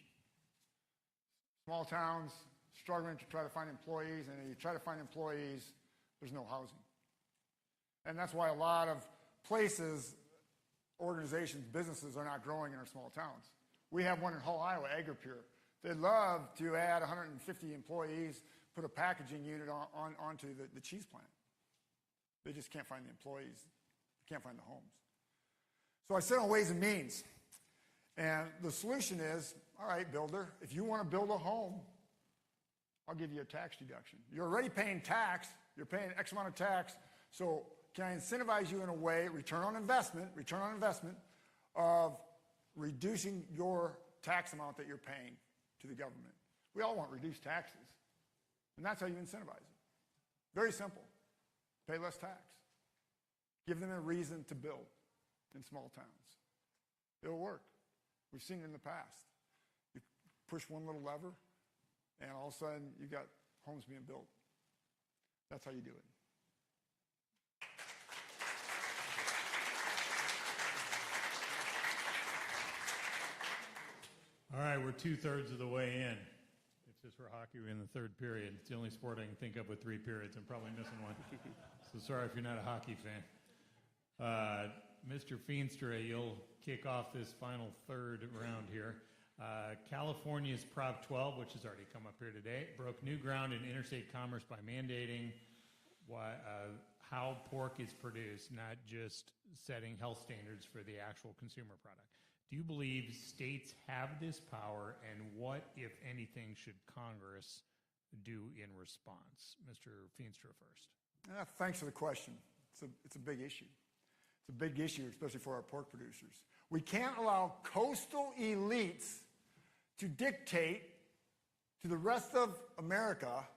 Small towns struggling to try to find employees, and if you try to find employees, there's no housing. And that's why a lot of places, organizations, businesses are not growing in our small towns. We have one in Hull, Iowa, Agripure. They'd love to add 150 employees, put a packaging unit onto the cheese plant. They just can't find the employees. They can't find the homes. So I sit on Ways and Means. And the solution is, all right, builder, if you want to build a home, I'll give you a tax deduction. You're already paying tax. You're paying X amount of tax. So can I incentivize you in a way, return on investment, of reducing your tax amount that you're paying to the government? We all want reduced taxes. And that's how you incentivize it. Very simple. Pay less tax. Give them a reason to build in small towns. It'll work. We've seen it in the past. You push one little lever, and all of a sudden, you got homes being built. That's how you do it. All right, we're 2/3 of the way in. It's just for hockey, we're in the third period. It's the only sport I can think of with 3 periods. I'm probably missing one. So sorry if you're not a hockey fan. Mr. Feenstra, you'll kick off this final third round here. California's Prop 12, which has already come up here today, broke new ground in interstate commerce by mandating how pork is produced, not just setting health standards for the actual consumer product. Do you believe states have this power, and what, if anything, should Congress do in response? Mr. Feenstra first. Thanks for the question. It's a big issue. It's a big issue, especially for our pork producers. We can't allow coastal elites to dictate to the rest of America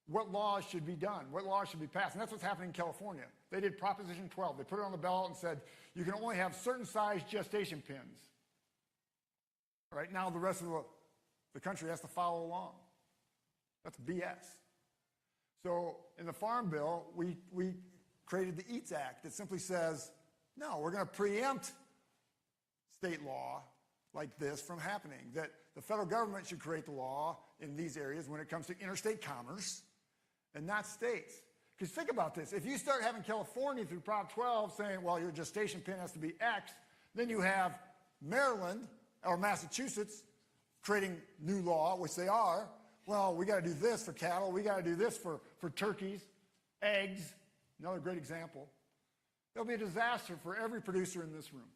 what laws should be done, what laws should be passed. And that's what's happening in California. They did Proposition 12. They put it on the ballot and said, you can only have certain size gestation pins. Right now, the rest of the country has to follow along. That's BS. So in the Farm Bill, we created the EATS Act that simply says, no, we're going to preempt state law like this from happening, that the federal government should create the law in these areas when it comes to interstate commerce and not states. Because think about this. If you start having California through Prop 12 saying, well, your gestation pin has to be X, then you have Maryland or Massachusetts creating new law, which they are. Well, we got to do this for cattle. We got to do this for turkeys, eggs. Another great example. There'll be a disaster for every producer in this room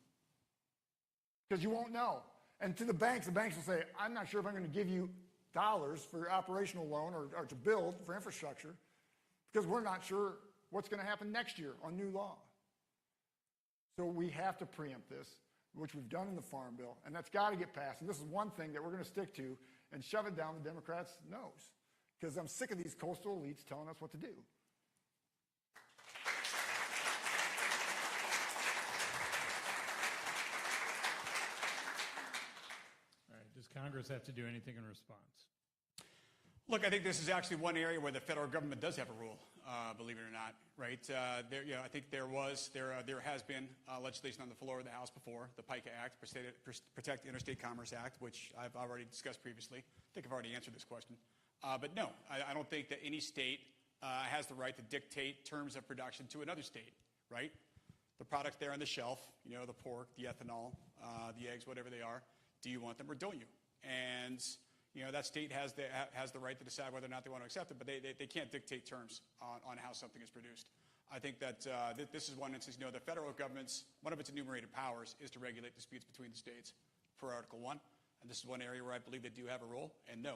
because you won't know. And to the banks will say, I'm not sure if I'm going to give you dollars for your operational loan or to build for infrastructure because we're not sure what's going to happen next year on new law. So we have to preempt this, which we've done in the Farm Bill, and that's got to get passed. And this is one thing that we're going to stick to and shove it down the Democrats' nose because I'm sick of these coastal elites telling us what to do. Does Congress have to do anything in response? Look, I think this is actually one area where the federal government does have a rule, believe it or not, right? I think there has been legislation on the floor of the House before, the PICA Act, Protect Interstate Commerce Act, which I've already discussed previously. I think I've already answered this question. But no, I don't think that any state has the right to dictate terms of production to another state, right? The product's there on the shelf, the pork, the ethanol, the eggs, whatever they are. Do you want them or don't you? And that state has the right to decide whether or not they want to accept it, but they can't dictate terms on how something is produced. I think that this is one instance. The federal government's one of its enumerated powers is to regulate disputes between the states, per Article 1, and this is one area where I believe they do have a role. And no,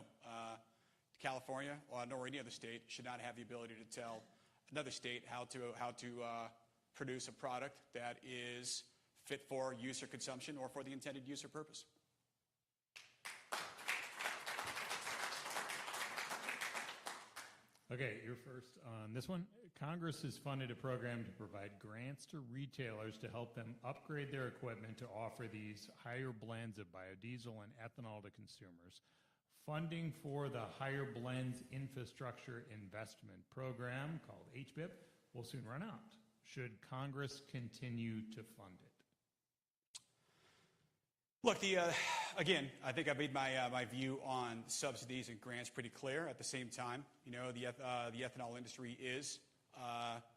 California nor any other state should not have the ability to tell another state how to produce a product that is fit for use or consumption or for the intended use or purpose. Okay, you're first on this one. Congress has funded a program to provide grants to retailers to help them upgrade their equipment to offer these higher blends of biodiesel and ethanol to consumers. Funding for the Higher Blends Infrastructure Investment Program, called HBIP, will soon run out. Should Congress continue to fund it? Look, again, I think I made my view on subsidies and grants pretty clear. At the same time, the ethanol industry is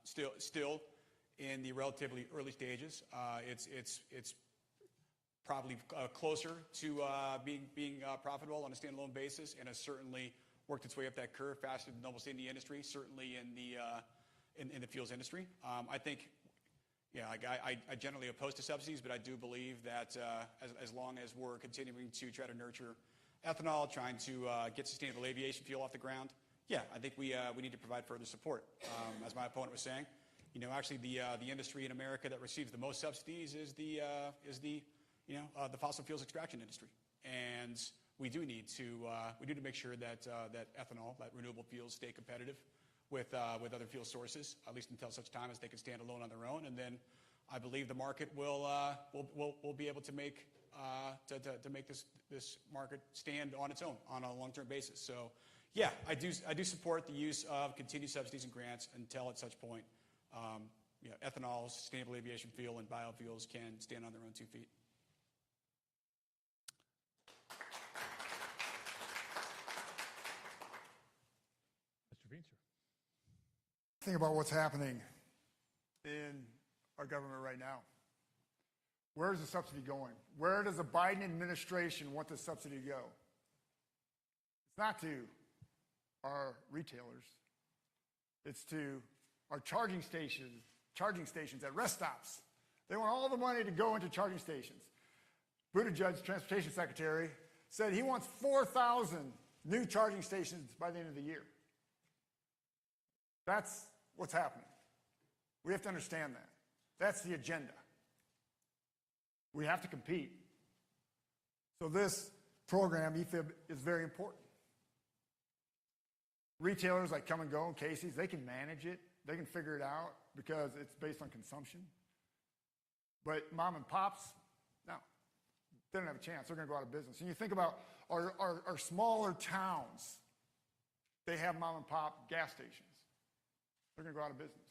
still in the relatively early stages. It's probably closer to being profitable on a standalone basis, and has certainly worked its way up that curve faster than almost any industry. Certainly in the fuels industry, I think. I generally oppose to subsidies, but I do believe that as long as we're continuing to try to nurture ethanol, trying to get sustainable aviation fuel off the ground, I think we need to provide further support. As my opponent was saying, actually the industry in America that receives the most subsidies is the fossil fuels extraction industry, and we do need to make sure that ethanol, that renewable fuels, stay competitive with other fuel sources, at least until such time as they can stand alone on their own. And then I believe the market will be able to make this market stand on its own on a long-term basis. So, I do support the use of continued subsidies and grants until at such point, ethanol, sustainable aviation fuel, and biofuels can stand on their own 2 feet. Mr. Feenster. Think about what's happening in our government right now. Where is the subsidy going? Where does the Biden administration want the subsidy to go? It's not to our retailers. It's to our charging stations at rest stops. They want all the money to go into charging stations. Buttigieg, Transportation Secretary, said he wants 4,000 new charging stations by the end of the year. That's what's happening. We have to understand that. That's the agenda. We have to compete. So this program, EFIB, is very important. Retailers like Come and Go and Casey's, they can manage it. They can figure it out because it's based on consumption. But mom and pops, no, they don't have a chance. They're going to go out of business. And you think about our smaller towns, they have mom and pop gas stations. They're going to go out of business.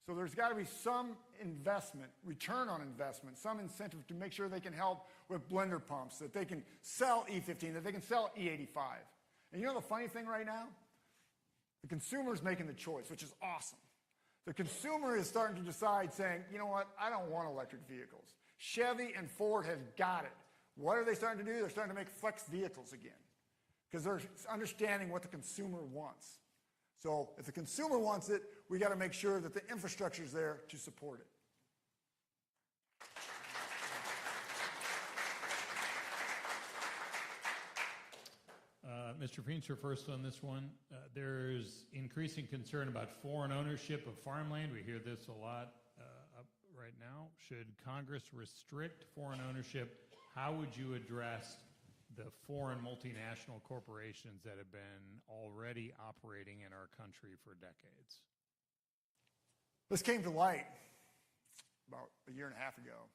So there's got to be some investment, return on investment, some incentive to make sure they can help with blender pumps, that they can sell E15, that they can sell E85. And the funny thing right now? The consumer is making the choice, which is awesome. The consumer is starting to decide, saying, you know what, I don't want electric vehicles. Chevy and Ford has got it. What are they starting to do? They're starting to make flex vehicles again because they're understanding what the consumer wants. So if the consumer wants it, we got to make sure that the infrastructure is there to support it. Mr. Feenster, first on this one. There's increasing concern about foreign ownership of farmland. We hear this a lot right now. Should Congress restrict foreign ownership? How would you address the foreign multinational corporations that have been already operating in our country for decades? This came to light about a year and a half ago,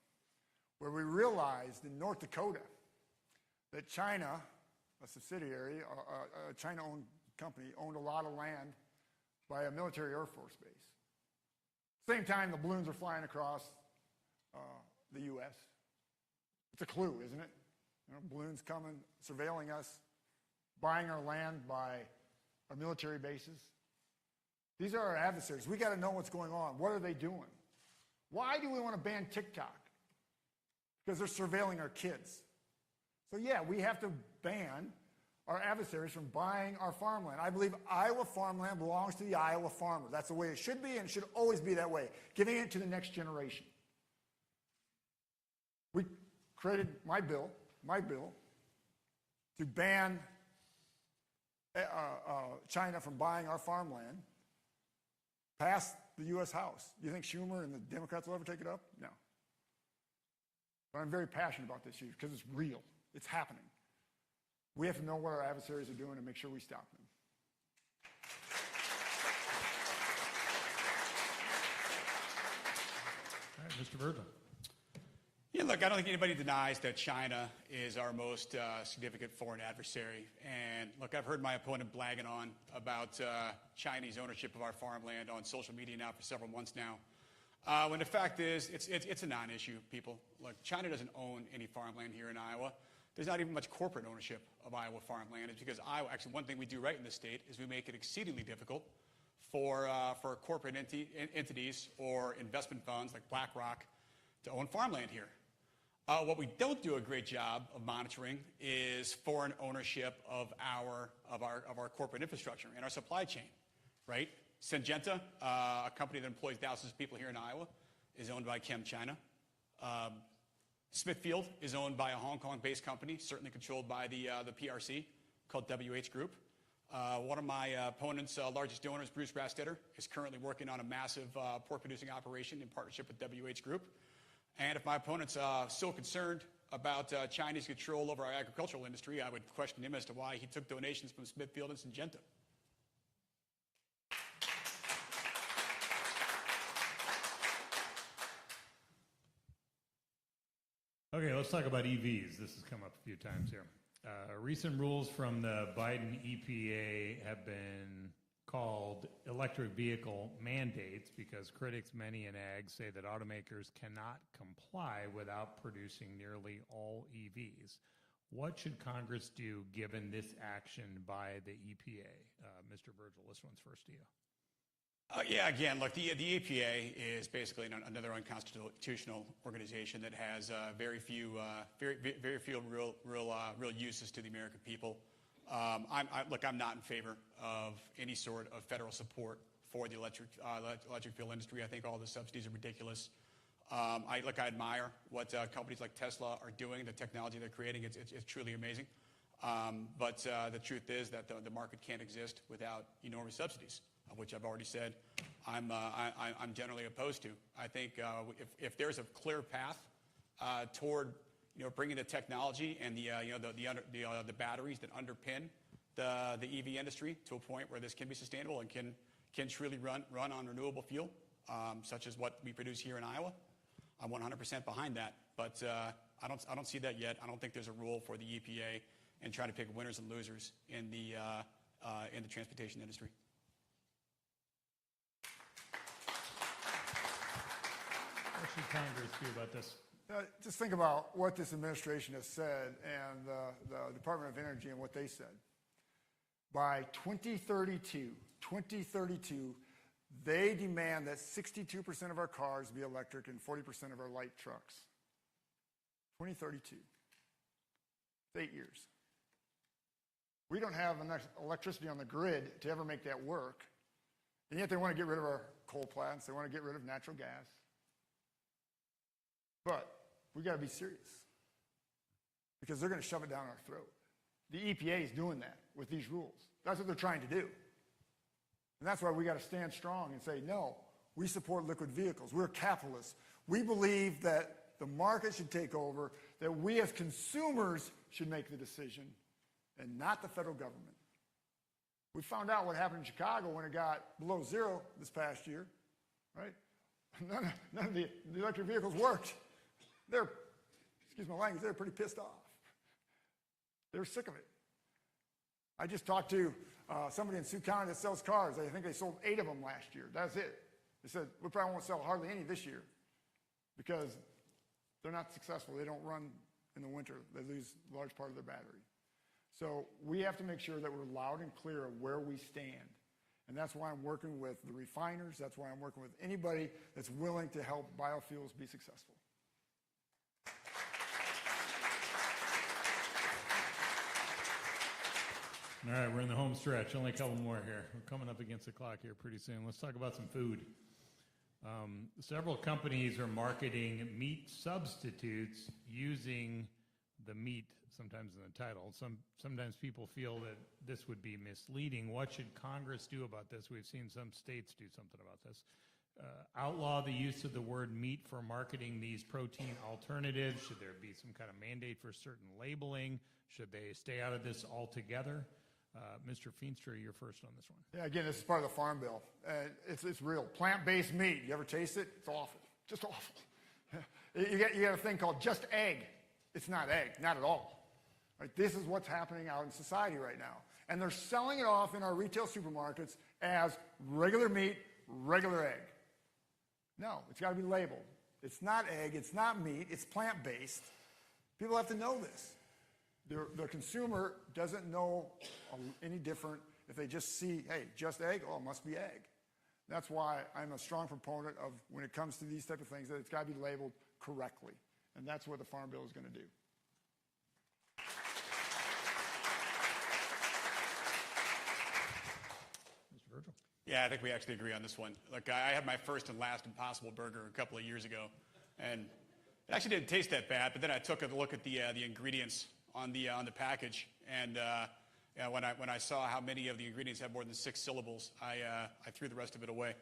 where we realized in North Dakota that China, a subsidiary, a China-owned company, owned a lot of land by a military Air Force base. Same time, the balloons are flying across the U.S. It's a clue, isn't it? Balloons coming, surveilling us, buying our land by our military bases. These are our adversaries. We got to know what's going on. What are they doing? Why do we want to ban TikTok? because they're surveilling our kids. So yeah, we have to ban our adversaries from buying our farmland. I believe Iowa farmland belongs to the Iowa farmer. That's the way it should be, and it should always be that way, giving it to the next generation. We created my bill to ban China from buying our farmland, passed the U.S. House. Do you think Schumer and the Democrats will ever take it up? No. But I'm very passionate about this issue because it's real. It's happening. We have to know what our adversaries are doing and make sure we stop them. All right, Mr. Virgil. Yeah, look, I don't think anybody denies that China is our most significant foreign adversary. And look, I've heard my opponent blagging on about Chinese ownership of our farmland on social media now for several months now. When the fact is, it's a non-issue, people. Look, China doesn't own any farmland here in Iowa. There's not even much corporate ownership of Iowa farmland. It's because Iowa, actually, one thing we do right in this state is we make it exceedingly difficult for corporate entities or investment funds like BlackRock to own farmland here. What we don't do a great job of monitoring is foreign ownership of our corporate infrastructure and our supply chain, right? Syngenta, a company that employs thousands of people here in Iowa, is owned by ChemChina. Smithfield is owned by a Hong Kong-based company, certainly controlled by the PRC, called WH Group. One of my opponent's largest donors, Bruce Rastetter, is currently working on a massive pork-producing operation in partnership with WH Group. And if my opponent's so concerned about Chinese control over our agricultural industry, I would question him as to why he took donations from Smithfield and Syngenta. Okay, let's talk about EVs. This has come up a few times here. Recent rules from the Biden EPA have been called electric vehicle mandates because critics, many in ag, say that automakers cannot comply without producing nearly all EVs. What should Congress do given this action by the EPA? Mr. Virgil, this one's first to you. Yeah, again, look, the EPA is basically another unconstitutional organization that has very few real uses to the American people. I'm not in favor of any sort of federal support for the electric vehicle industry. I think all the subsidies are ridiculous. I admire what companies like Tesla are doing, the technology they're creating. It's truly amazing. But the truth is that the market can't exist without enormous subsidies, which I've already said I'm generally opposed to. I think if there's a clear path toward bringing the technology and the batteries that underpin the EV industry to a point where this can be sustainable and can truly run on renewable fuel, such as what we produce here in Iowa, I'm 100% behind that. But I don't see that yet. I don't think there's a role for the EPA in trying to pick winners and losers in the transportation industry. What should Congress do about this? Just think about what this administration has said and the Department of Energy and what they said. By 2032, they demand that 62% of our cars be electric and 40% of our light trucks. 2032. It's 8 years. We don't have enough electricity on the grid to ever make that work. And yet they want to get rid of our coal plants. They want to get rid of natural gas. But we got to be serious because they're going to shove it down our throat. The EPA is doing that with these rules. That's what they're trying to do. And that's why we got to stand strong and say, no, we support liquid vehicles. We're capitalists. We believe that the market should take over, that we as consumers should make the decision, and not the federal government. We found out what happened in Chicago when it got below zero this past year, right? None of the electric vehicles worked. They're, excuse my language, they're pretty pissed off. They're sick of it. I just talked to somebody in Sioux County that sells cars. I think they sold 8 of them last year. That's it. They said, we probably won't sell hardly any this year because they're not successful. They don't run in the winter. They lose a large part of their battery. So we have to make sure that we're loud and clear of where we stand. And that's why I'm working with the refiners. That's why I'm working with anybody that's willing to help biofuels be successful. All right, we're in the home stretch. Only a couple more here. We're coming up against the clock here pretty soon. Let's talk about some food. Several companies are marketing meat substitutes using the meat sometimes in the title. Sometimes people feel that this would be misleading. What should Congress do about this? We've seen some states do something about this. Outlaw the use of the word meat for marketing these protein alternatives. Should there be some kind of mandate for certain labeling? Should they stay out of this altogether? Mr. Feenstra, you're first on this one. Yeah, again, this is part of the Farm Bill. It's real. Plant-based meat, you ever taste it? It's awful, just awful. You got a thing called just egg. It's not egg, not at all. Right? This is what's happening out in society right now. And they're selling it off in our retail supermarkets as regular meat, regular egg. No, it's got to be labeled. It's not egg, it's not meat, it's plant-based. People have to know this. The consumer doesn't know any different if they just see, hey, just egg, oh, it must be egg. That's why I'm a strong proponent of, when it comes to these type of things, that it's got to be labeled correctly. And that's what the Farm Bill is going to do. Mr. Virgil? Yeah, I think we actually agree on this one. Look, I had my first and last Impossible Burger a couple of years ago, and it actually didn't taste that bad, but then I took a look at the ingredients on the package, and when I saw how many of the ingredients have more than 6 syllables, I threw the rest of it away.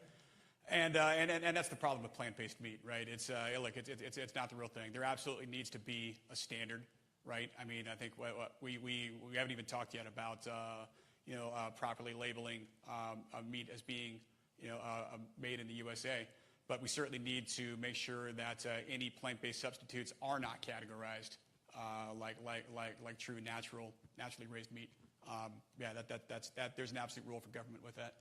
And that's the problem with plant-based meat, right? It's not the real thing. There absolutely needs to be a standard, right? I mean, I think we haven't even talked yet about properly labeling meat as being made in the USA, but we certainly need to make sure that any plant-based substitutes are not categorized like true naturally raised meat. There's an absolute rule for government with that.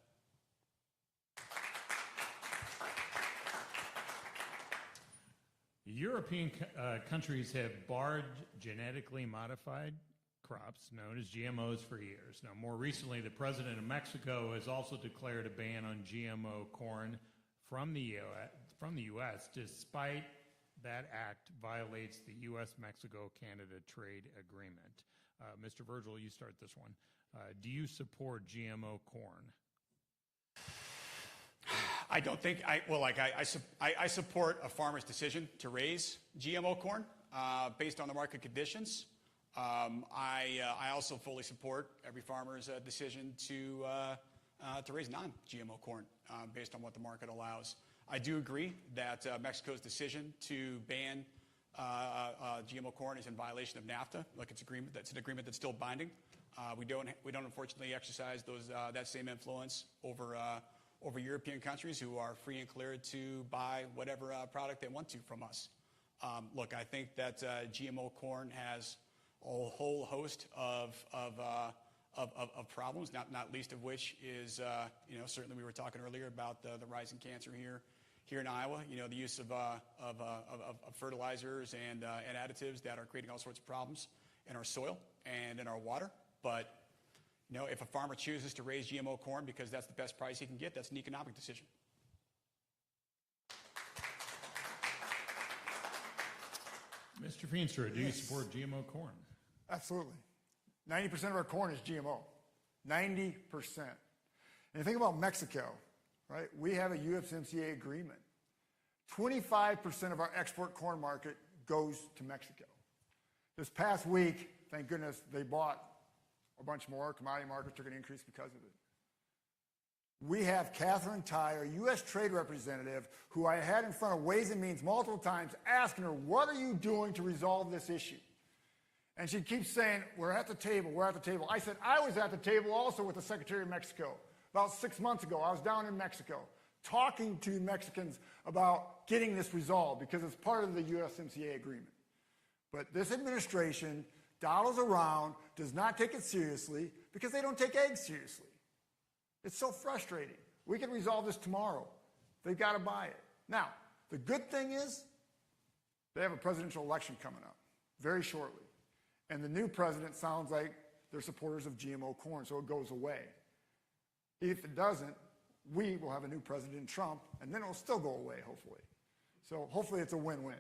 European countries have barred genetically modified crops known as GMOs for years. Now, more recently, the president of Mexico has also declared a ban on GMO corn from the U.S., despite that act violates the U.S.-Mexico-Canada trade agreement. Mr. Virgil, you start this one. Do you support GMO corn? I don't think I support a farmer's decision to raise GMO corn based on the market conditions. I also fully support every farmer's decision to raise non-GMO corn based on what the market allows. I do agree that Mexico's decision to ban GMO corn is in violation of NAFTA. Look, it's an agreement that's still binding. We don't unfortunately exercise that same influence over European countries who are free and clear to buy whatever product they want to from us. Look, I think that GMO corn has a whole host of problems, not least of which is certainly we were talking earlier about the rise in cancer here in Iowa. The use of fertilizers and additives that are creating all sorts of problems in our soil and in our water. But if a farmer chooses to raise GMO corn because that's the best price he can get, that's an economic decision. Mr. Feenstra, do you support GMO corn? Absolutely. 90% of our corn is GMO. 90%. And think about Mexico, right? We have a USMCA agreement. 25% of our export corn market goes to Mexico. This past week, thank goodness, they bought a bunch more. Commodity markets are going to increase because of it. We have Catherine Tai, our U.S. trade representative, who I had in front of Ways and Means multiple times, asking her, what are you doing to resolve this issue? And she keeps saying, we're at the table, we're at the table. I said, I was at the table also with the Secretary of Mexico. About 6 months ago, I was down in Mexico talking to Mexicans about getting this resolved because it's part of the USMCA agreement. But this administration dawdles around, does not take it seriously because they don't take eggs seriously. It's so frustrating. We can resolve this tomorrow. They've got to buy it. Now, the good thing is they have a presidential election coming up very shortly. And the new president sounds like they're supporters of GMO corn, so it goes away. If it doesn't, we will have a new president, Trump, and then it'll still go away, hopefully. So hopefully it's a win-win.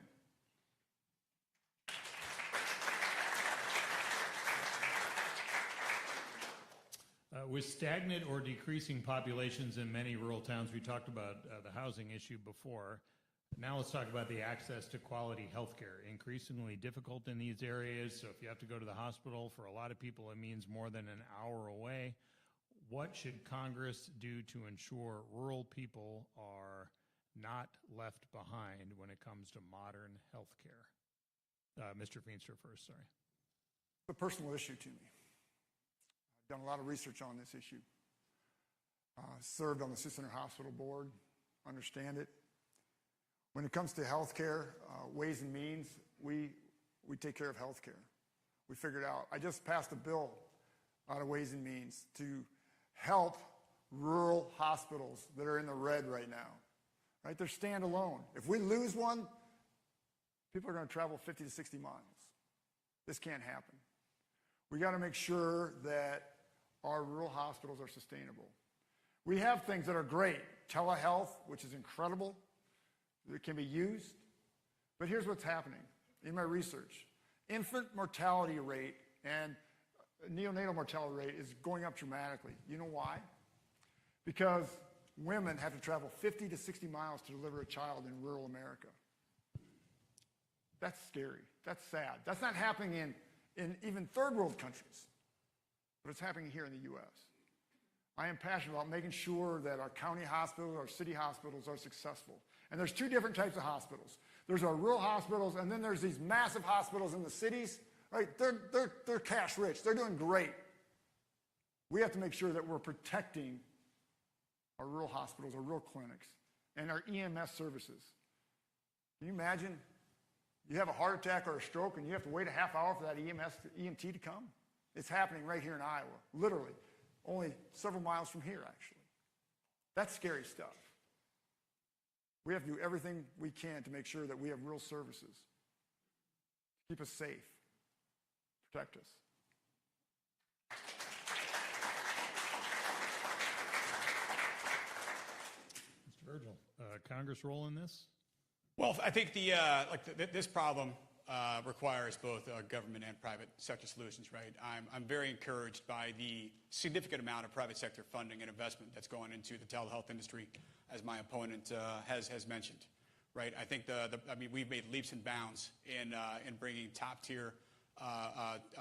With stagnant or decreasing populations in many rural towns, we talked about the housing issue before. Now let's talk about the access to quality health care. Increasingly difficult in these areas, so if you have to go to the hospital, for a lot of people it means more than an hour away. What should Congress do to ensure rural people are not left behind when it comes to modern health care? Mr. Feenstra first, sorry. It's a personal issue to me. I've done a lot of research on this issue. Served on the Center Hospital Board, understand it. When it comes to health care, Ways and Means, we take care of health care. We figured out, I just passed a bill out of Ways and Means to help rural hospitals that are in the red right now. Right? They're standalone. If we lose one, people are going to travel 50 to 60 miles. This can't happen. We got to make sure that our rural hospitals are sustainable. We have things that are great. Telehealth, which is incredible. It can be used. But here's what's happening in my research. Infant mortality rate and neonatal mortality rate is going up dramatically. You know why? Because women have to travel 50 to 60 miles to deliver a child in rural America. That's scary. That's sad. That's not happening in even third world countries, but it's happening here in the U.S. I am passionate about making sure that our county hospitals, our city hospitals are successful. And there's two different types of hospitals. There's our rural hospitals, and then there's these massive hospitals in the cities. Right? They're cash rich. They're doing great. We have to make sure that we're protecting our rural hospitals, our rural clinics, and our EMS services. Can you imagine? You have a heart attack or a stroke and you have to wait a half hour for that EMT to come? It's happening right here in Iowa, literally. Only several miles from here, actually. That's scary stuff. We have to do everything we can to make sure that we have real services. Keep us safe. Protect us. Mr. Virgil, Congress role in this? Well, I think this problem requires both government and private sector solutions, right? I'm very encouraged by the significant amount of private sector funding and investment that's going into the telehealth industry, as my opponent has mentioned, right? I think we've made leaps and bounds in bringing top tier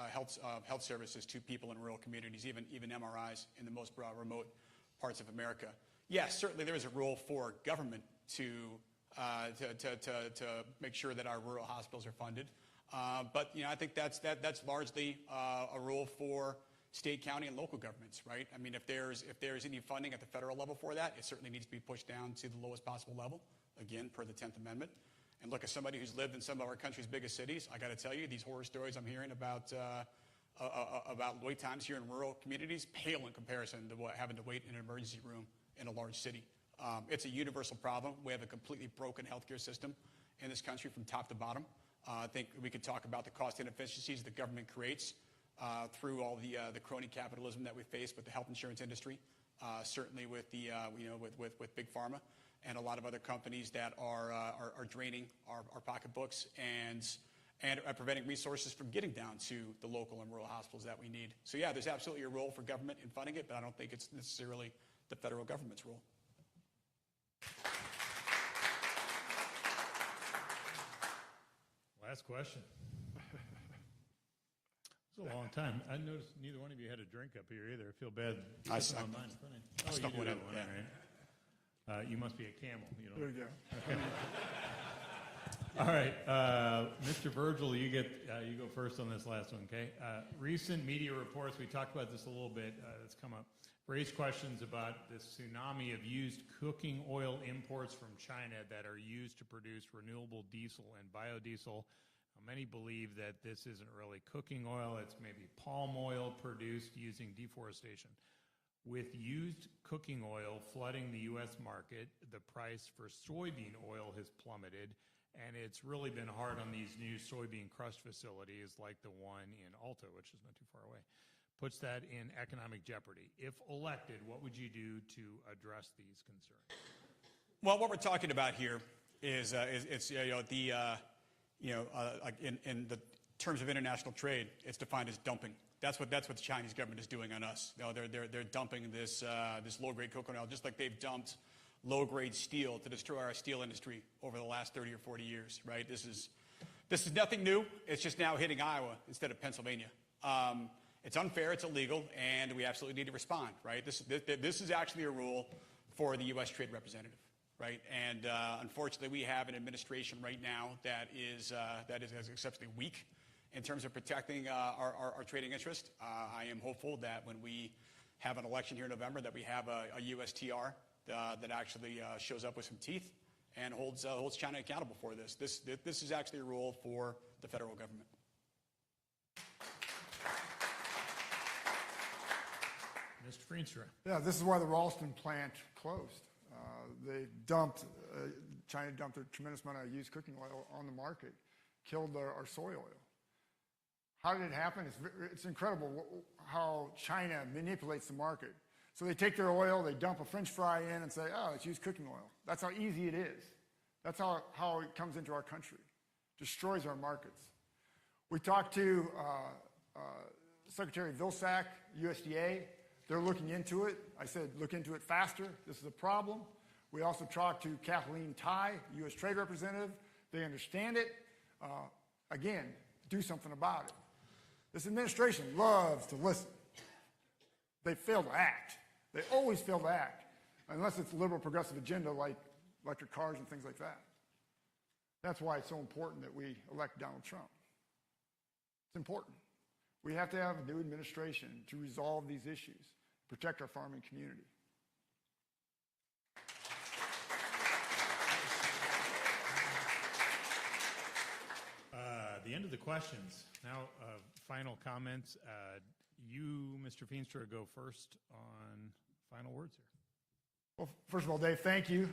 health services to people in rural communities, even MRIs in the most remote parts of America. Yes, certainly there is a role for government to make sure that our rural hospitals are funded. But I think that's largely a role for state, county, and local governments, right? I mean, if there's any funding at the federal level for that, it certainly needs to be pushed down to the lowest possible level, again, per the 10th Amendment. And look, as somebody who's lived in some of our country's biggest cities, I got to tell you, these horror stories I'm hearing about wait times here in rural communities pale in comparison to having to wait in an emergency room in a large city. It's a universal problem. We have a completely broken healthcare system in this country from top to bottom. I think we could talk about the cost inefficiencies the government creates through all the crony capitalism that we face with the health insurance industry, certainly with with big pharma and a lot of other companies that are draining our pocketbooks and preventing resources from getting down to the local and rural hospitals that we need. So yeah, there's absolutely a role for government in funding it, but I don't think it's necessarily the federal government's role. Last question. It's a long time. I noticed neither one of you had a drink up here either. I feel bad. I on mine. Oh, you do have one, all right. You must be a camel. There you go. Okay. All right, Mr. Virgil, you go first on this last one, okay? Recent media reports, we talked about this a little bit, that's come up, raised questions about this tsunami of used cooking oil imports from China that are used to produce renewable diesel and biodiesel. Many believe that this isn't really cooking oil, it's maybe palm oil produced using deforestation. With used cooking oil flooding the U.S. market, the price for soybean oil has plummeted, and it's really been hard on these new soybean crush facilities like the one in Alta, which is not too far away. Puts that in economic jeopardy. If elected, what would you do to address these concerns? Well, what we're talking about here is in the terms of international trade, it's defined as dumping. That's what the Chinese government is doing on us. You know, they're dumping this low-grade coconut oil, just like they've dumped low-grade steel to destroy our steel industry over the last 30 or 40 years, right? This is nothing new. It's just now hitting Iowa instead of Pennsylvania. It's unfair, it's illegal, and we absolutely need to respond, right? This is actually a rule for the U.S. Trade Representative, right? And unfortunately, we have an administration right now that is exceptionally weak in terms of protecting our trading interest. I am hopeful that when we have an election here in November, that we have a USTR that actually shows up with some teeth and holds China accountable for this. This is actually a rule for the federal government. Mr. Feenstra. Yeah, this is why the Ralston plant closed. China dumped a tremendous amount of used cooking oil on the market, killed our soy oil. How did it happen? It's incredible how China manipulates the market. So they take their oil, they dump a French fry in and say, oh, it's used cooking oil. That's how easy it is. That's how it comes into our country. Destroys our markets. We talked to Secretary Vilsack, USDA. They're looking into it. I said, look into it faster. This is a problem. We also talked to Kathleen Tai, U.S. Trade Representative. They understand it. Again, do something about it. This administration loves to listen. They fail to act. They always fail to act, unless it's a liberal progressive agenda like electric cars and things like that. That's why it's so important that we elect Donald Trump. It's important. We have to have a new administration to resolve these issues, protect our farming community. The end of the questions. Now, final comments. You, Mr. Feenstra, go first on final words here. Well, first of all, Dave, thank you.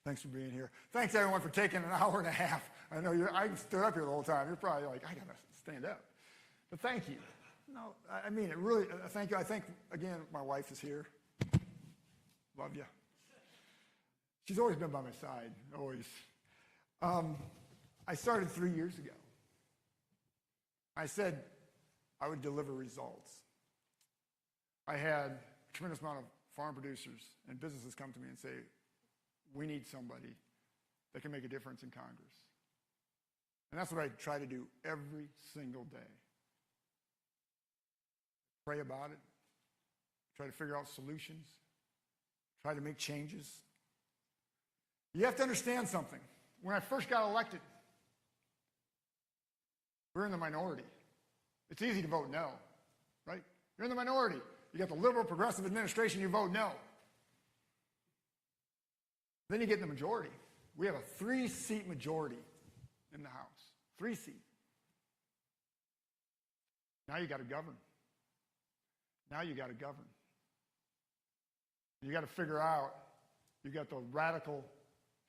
Thanks for being here. Thanks, everyone, for taking an hour and a half. I know I stood up here the whole time. You're probably like, I got to stand up. But thank you. No, I mean it. Really, thank you. I think, again, my wife is here. Love you. She's always been by my side, always. I started 3 years ago. I said I would deliver results. I had a tremendous amount of farm producers and businesses come to me and say, we need somebody that can make a difference in Congress. And that's what I try to do every single day. Pray about it, try to figure out solutions, try to make changes. You have to understand something. When I first got elected, we were in the minority. It's easy to vote no, right? You're in the minority. You got the liberal progressive administration, you vote no. Then you get in the majority. We have a 3-seat majority in the House. 3-seat. Now you got to govern. Now you got to govern. You got to figure out, you got the radical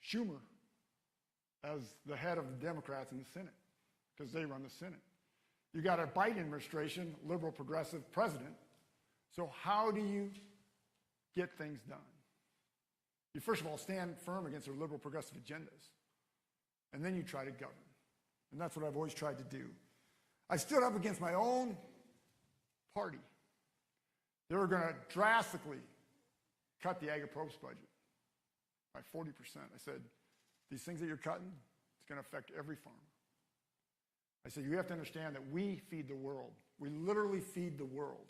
Schumer as the head of the Democrats in the Senate, because they run the Senate. You got a Biden administration, liberal progressive president. So how do you get things done? You first of all stand firm against their liberal progressive agendas, and then you try to govern. And that's what I've always tried to do. I stood up against my own party. They were going to drastically cut the ag-appropriations budget by 40%. I said, these things that you're cutting, it's going to affect every farmer. I said, you have to understand that we feed the world. We literally feed the world.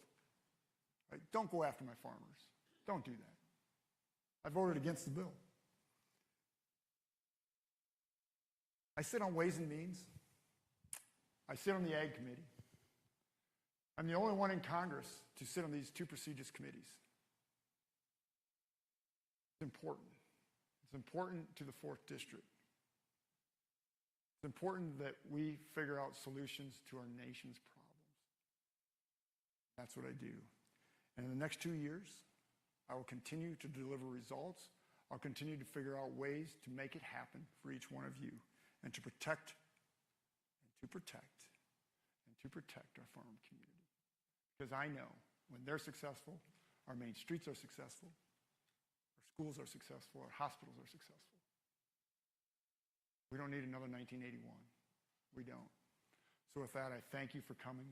Right? Don't go after my farmers. Don't do that. I voted against the bill. I sit on Ways and Means. I sit on the Ag Committee. I'm the only one in Congress to sit on these 2 prestigious committees. It's important. It's important to the 4th District. It's important that we figure out solutions to our nation's problems. That's what I do. And in the next 2 years, I will continue to deliver results. I'll continue to figure out ways to make it happen for each one of you and to protect our farm community. Because I know when they're successful, our main streets are successful, our schools are successful, our hospitals are successful. We don't need another 1981. We don't. So with that, I thank you for coming,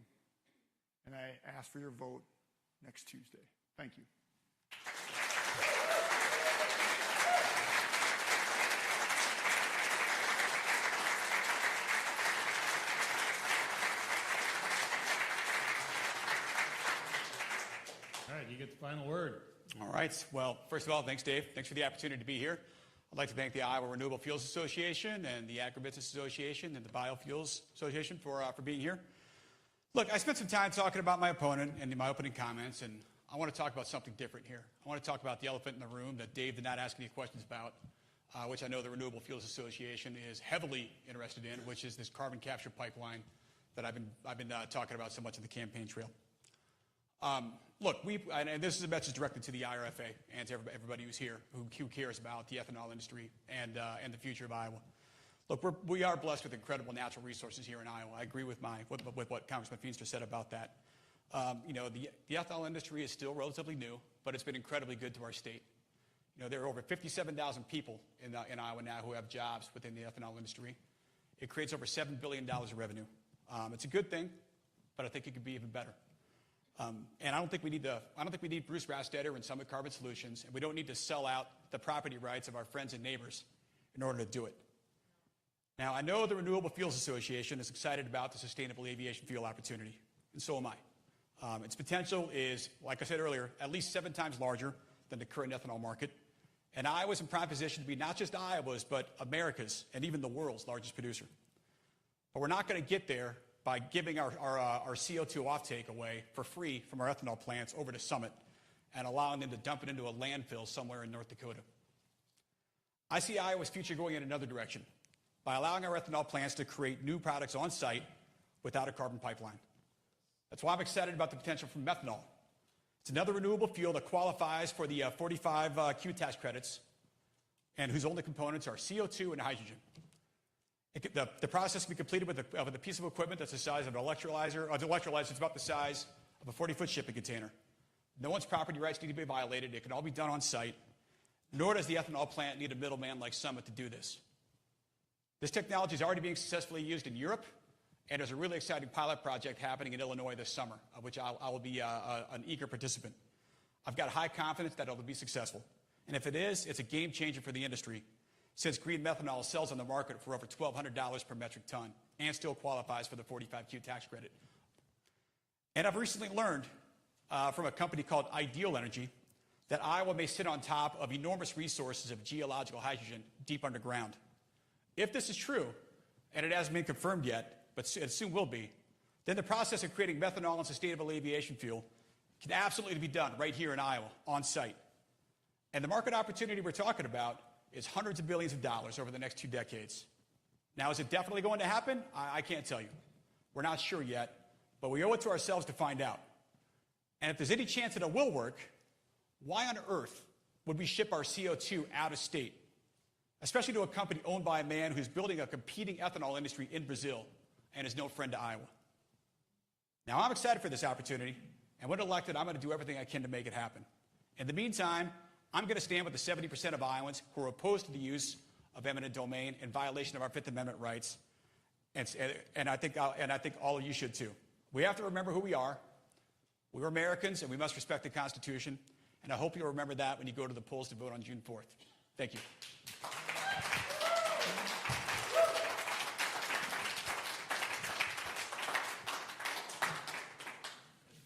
and I ask for your vote next Tuesday. Thank you. All right, you get the final word. All right. Well, first of all, thanks, Dave. Thanks for the opportunity to be here. I'd like to thank the Iowa Renewable Fuels Association and the Agribusiness Association and the Biofuels Association for being here. Look, I spent some time talking about my opponent in my opening comments, and I want to talk about something different here. I want to talk about the elephant in the room that Dave did not ask any questions about, which I know the Renewable Fuels Association is heavily interested in, which is this carbon capture pipeline that I've been talking about so much in the campaign trail. Look, and this is a message directed to the IRFA and to everybody who's here who cares about the ethanol industry and the future of Iowa. Look, we are blessed with incredible natural resources here in Iowa. I agree with what Congressman Feenstra said about that. The ethanol industry is still relatively new, but it's been incredibly good to our state. There are over 57,000 people in Iowa now who have jobs within the ethanol industry. It creates over $7 billion of revenue. It's a good thing, but I think it could be even better. And I don't think we need Bruce Rastetter and Summit Carbon Solutions, and we don't need to sell out the property rights of our friends and neighbors in order to do it. Now, I know the Renewable Fuels Association is excited about the sustainable aviation fuel opportunity, and so am I. Its potential is, like I said earlier, at least 7 times larger than the current ethanol market, and Iowa's in prime position to be not just Iowa's, but America's and even the world's largest producer. But we're not going to get there by giving our CO2 offtake away for free from our ethanol plants over to Summit and allowing them to dump it into a landfill somewhere in North Dakota. I see Iowa's future going in another direction by allowing our ethanol plants to create new products on site without a carbon pipeline. That's why I'm excited about the potential for methanol. It's another renewable fuel that qualifies for the 45Q tax credits and whose only components are CO2 and hydrogen. The process can be completed with a piece of equipment that's the size of an electrolyzer. The electrolyzer is about the size of a 40-foot shipping container. No one's property rights need to be violated. It can all be done on site. Nor does the ethanol plant need a middleman like Summit to do this. This technology is already being successfully used in Europe, and there's a really exciting pilot project happening in Illinois this summer, of which I will be an eager participant. I've got high confidence that it'll be successful. And if it is, it's a game changer for the industry, since green methanol sells on the market for over $1,200 per metric ton and still qualifies for the 45Q tax credit. And I've recently learned from a company called Ideal Energy that Iowa may sit on top of enormous resources of geological hydrogen deep underground. If this is true, and it hasn't been confirmed yet, but it soon will be, then the process of creating methanol and sustainable aviation fuel can absolutely be done right here in Iowa, on site. And the market opportunity we're talking about is hundreds of billions of dollars over the next 2 decades. Now, is it definitely going to happen? I can't tell you. We're not sure yet, but we owe it to ourselves to find out. And if there's any chance that it will work, why on earth would we ship our CO2 out of state, especially to a company owned by a man who's building a competing ethanol industry in Brazil and is no friend to Iowa? Now, I'm excited for this opportunity, and when elected, I'm going to do everything I can to make it happen. In the meantime, I'm going to stand with the 70% of Iowans who are opposed to the use of eminent domain in violation of our Fifth Amendment rights, and I think all of you should too. We have to remember who we are. We're Americans, and we must respect the Constitution, and I hope you'll remember that when you go to the polls to vote on June 4th. Thank you.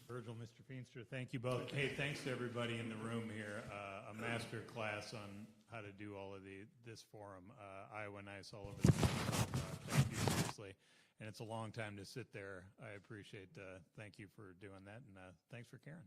Virgil, Mr. Feenstra, thank you both. Hey, thanks to everybody in the room here. A master class on how to do all of this forum. Iowa nice all over the place. Thank you, seriously. And it's a long time to sit there. I appreciate thank you for doing that, and thanks for caring.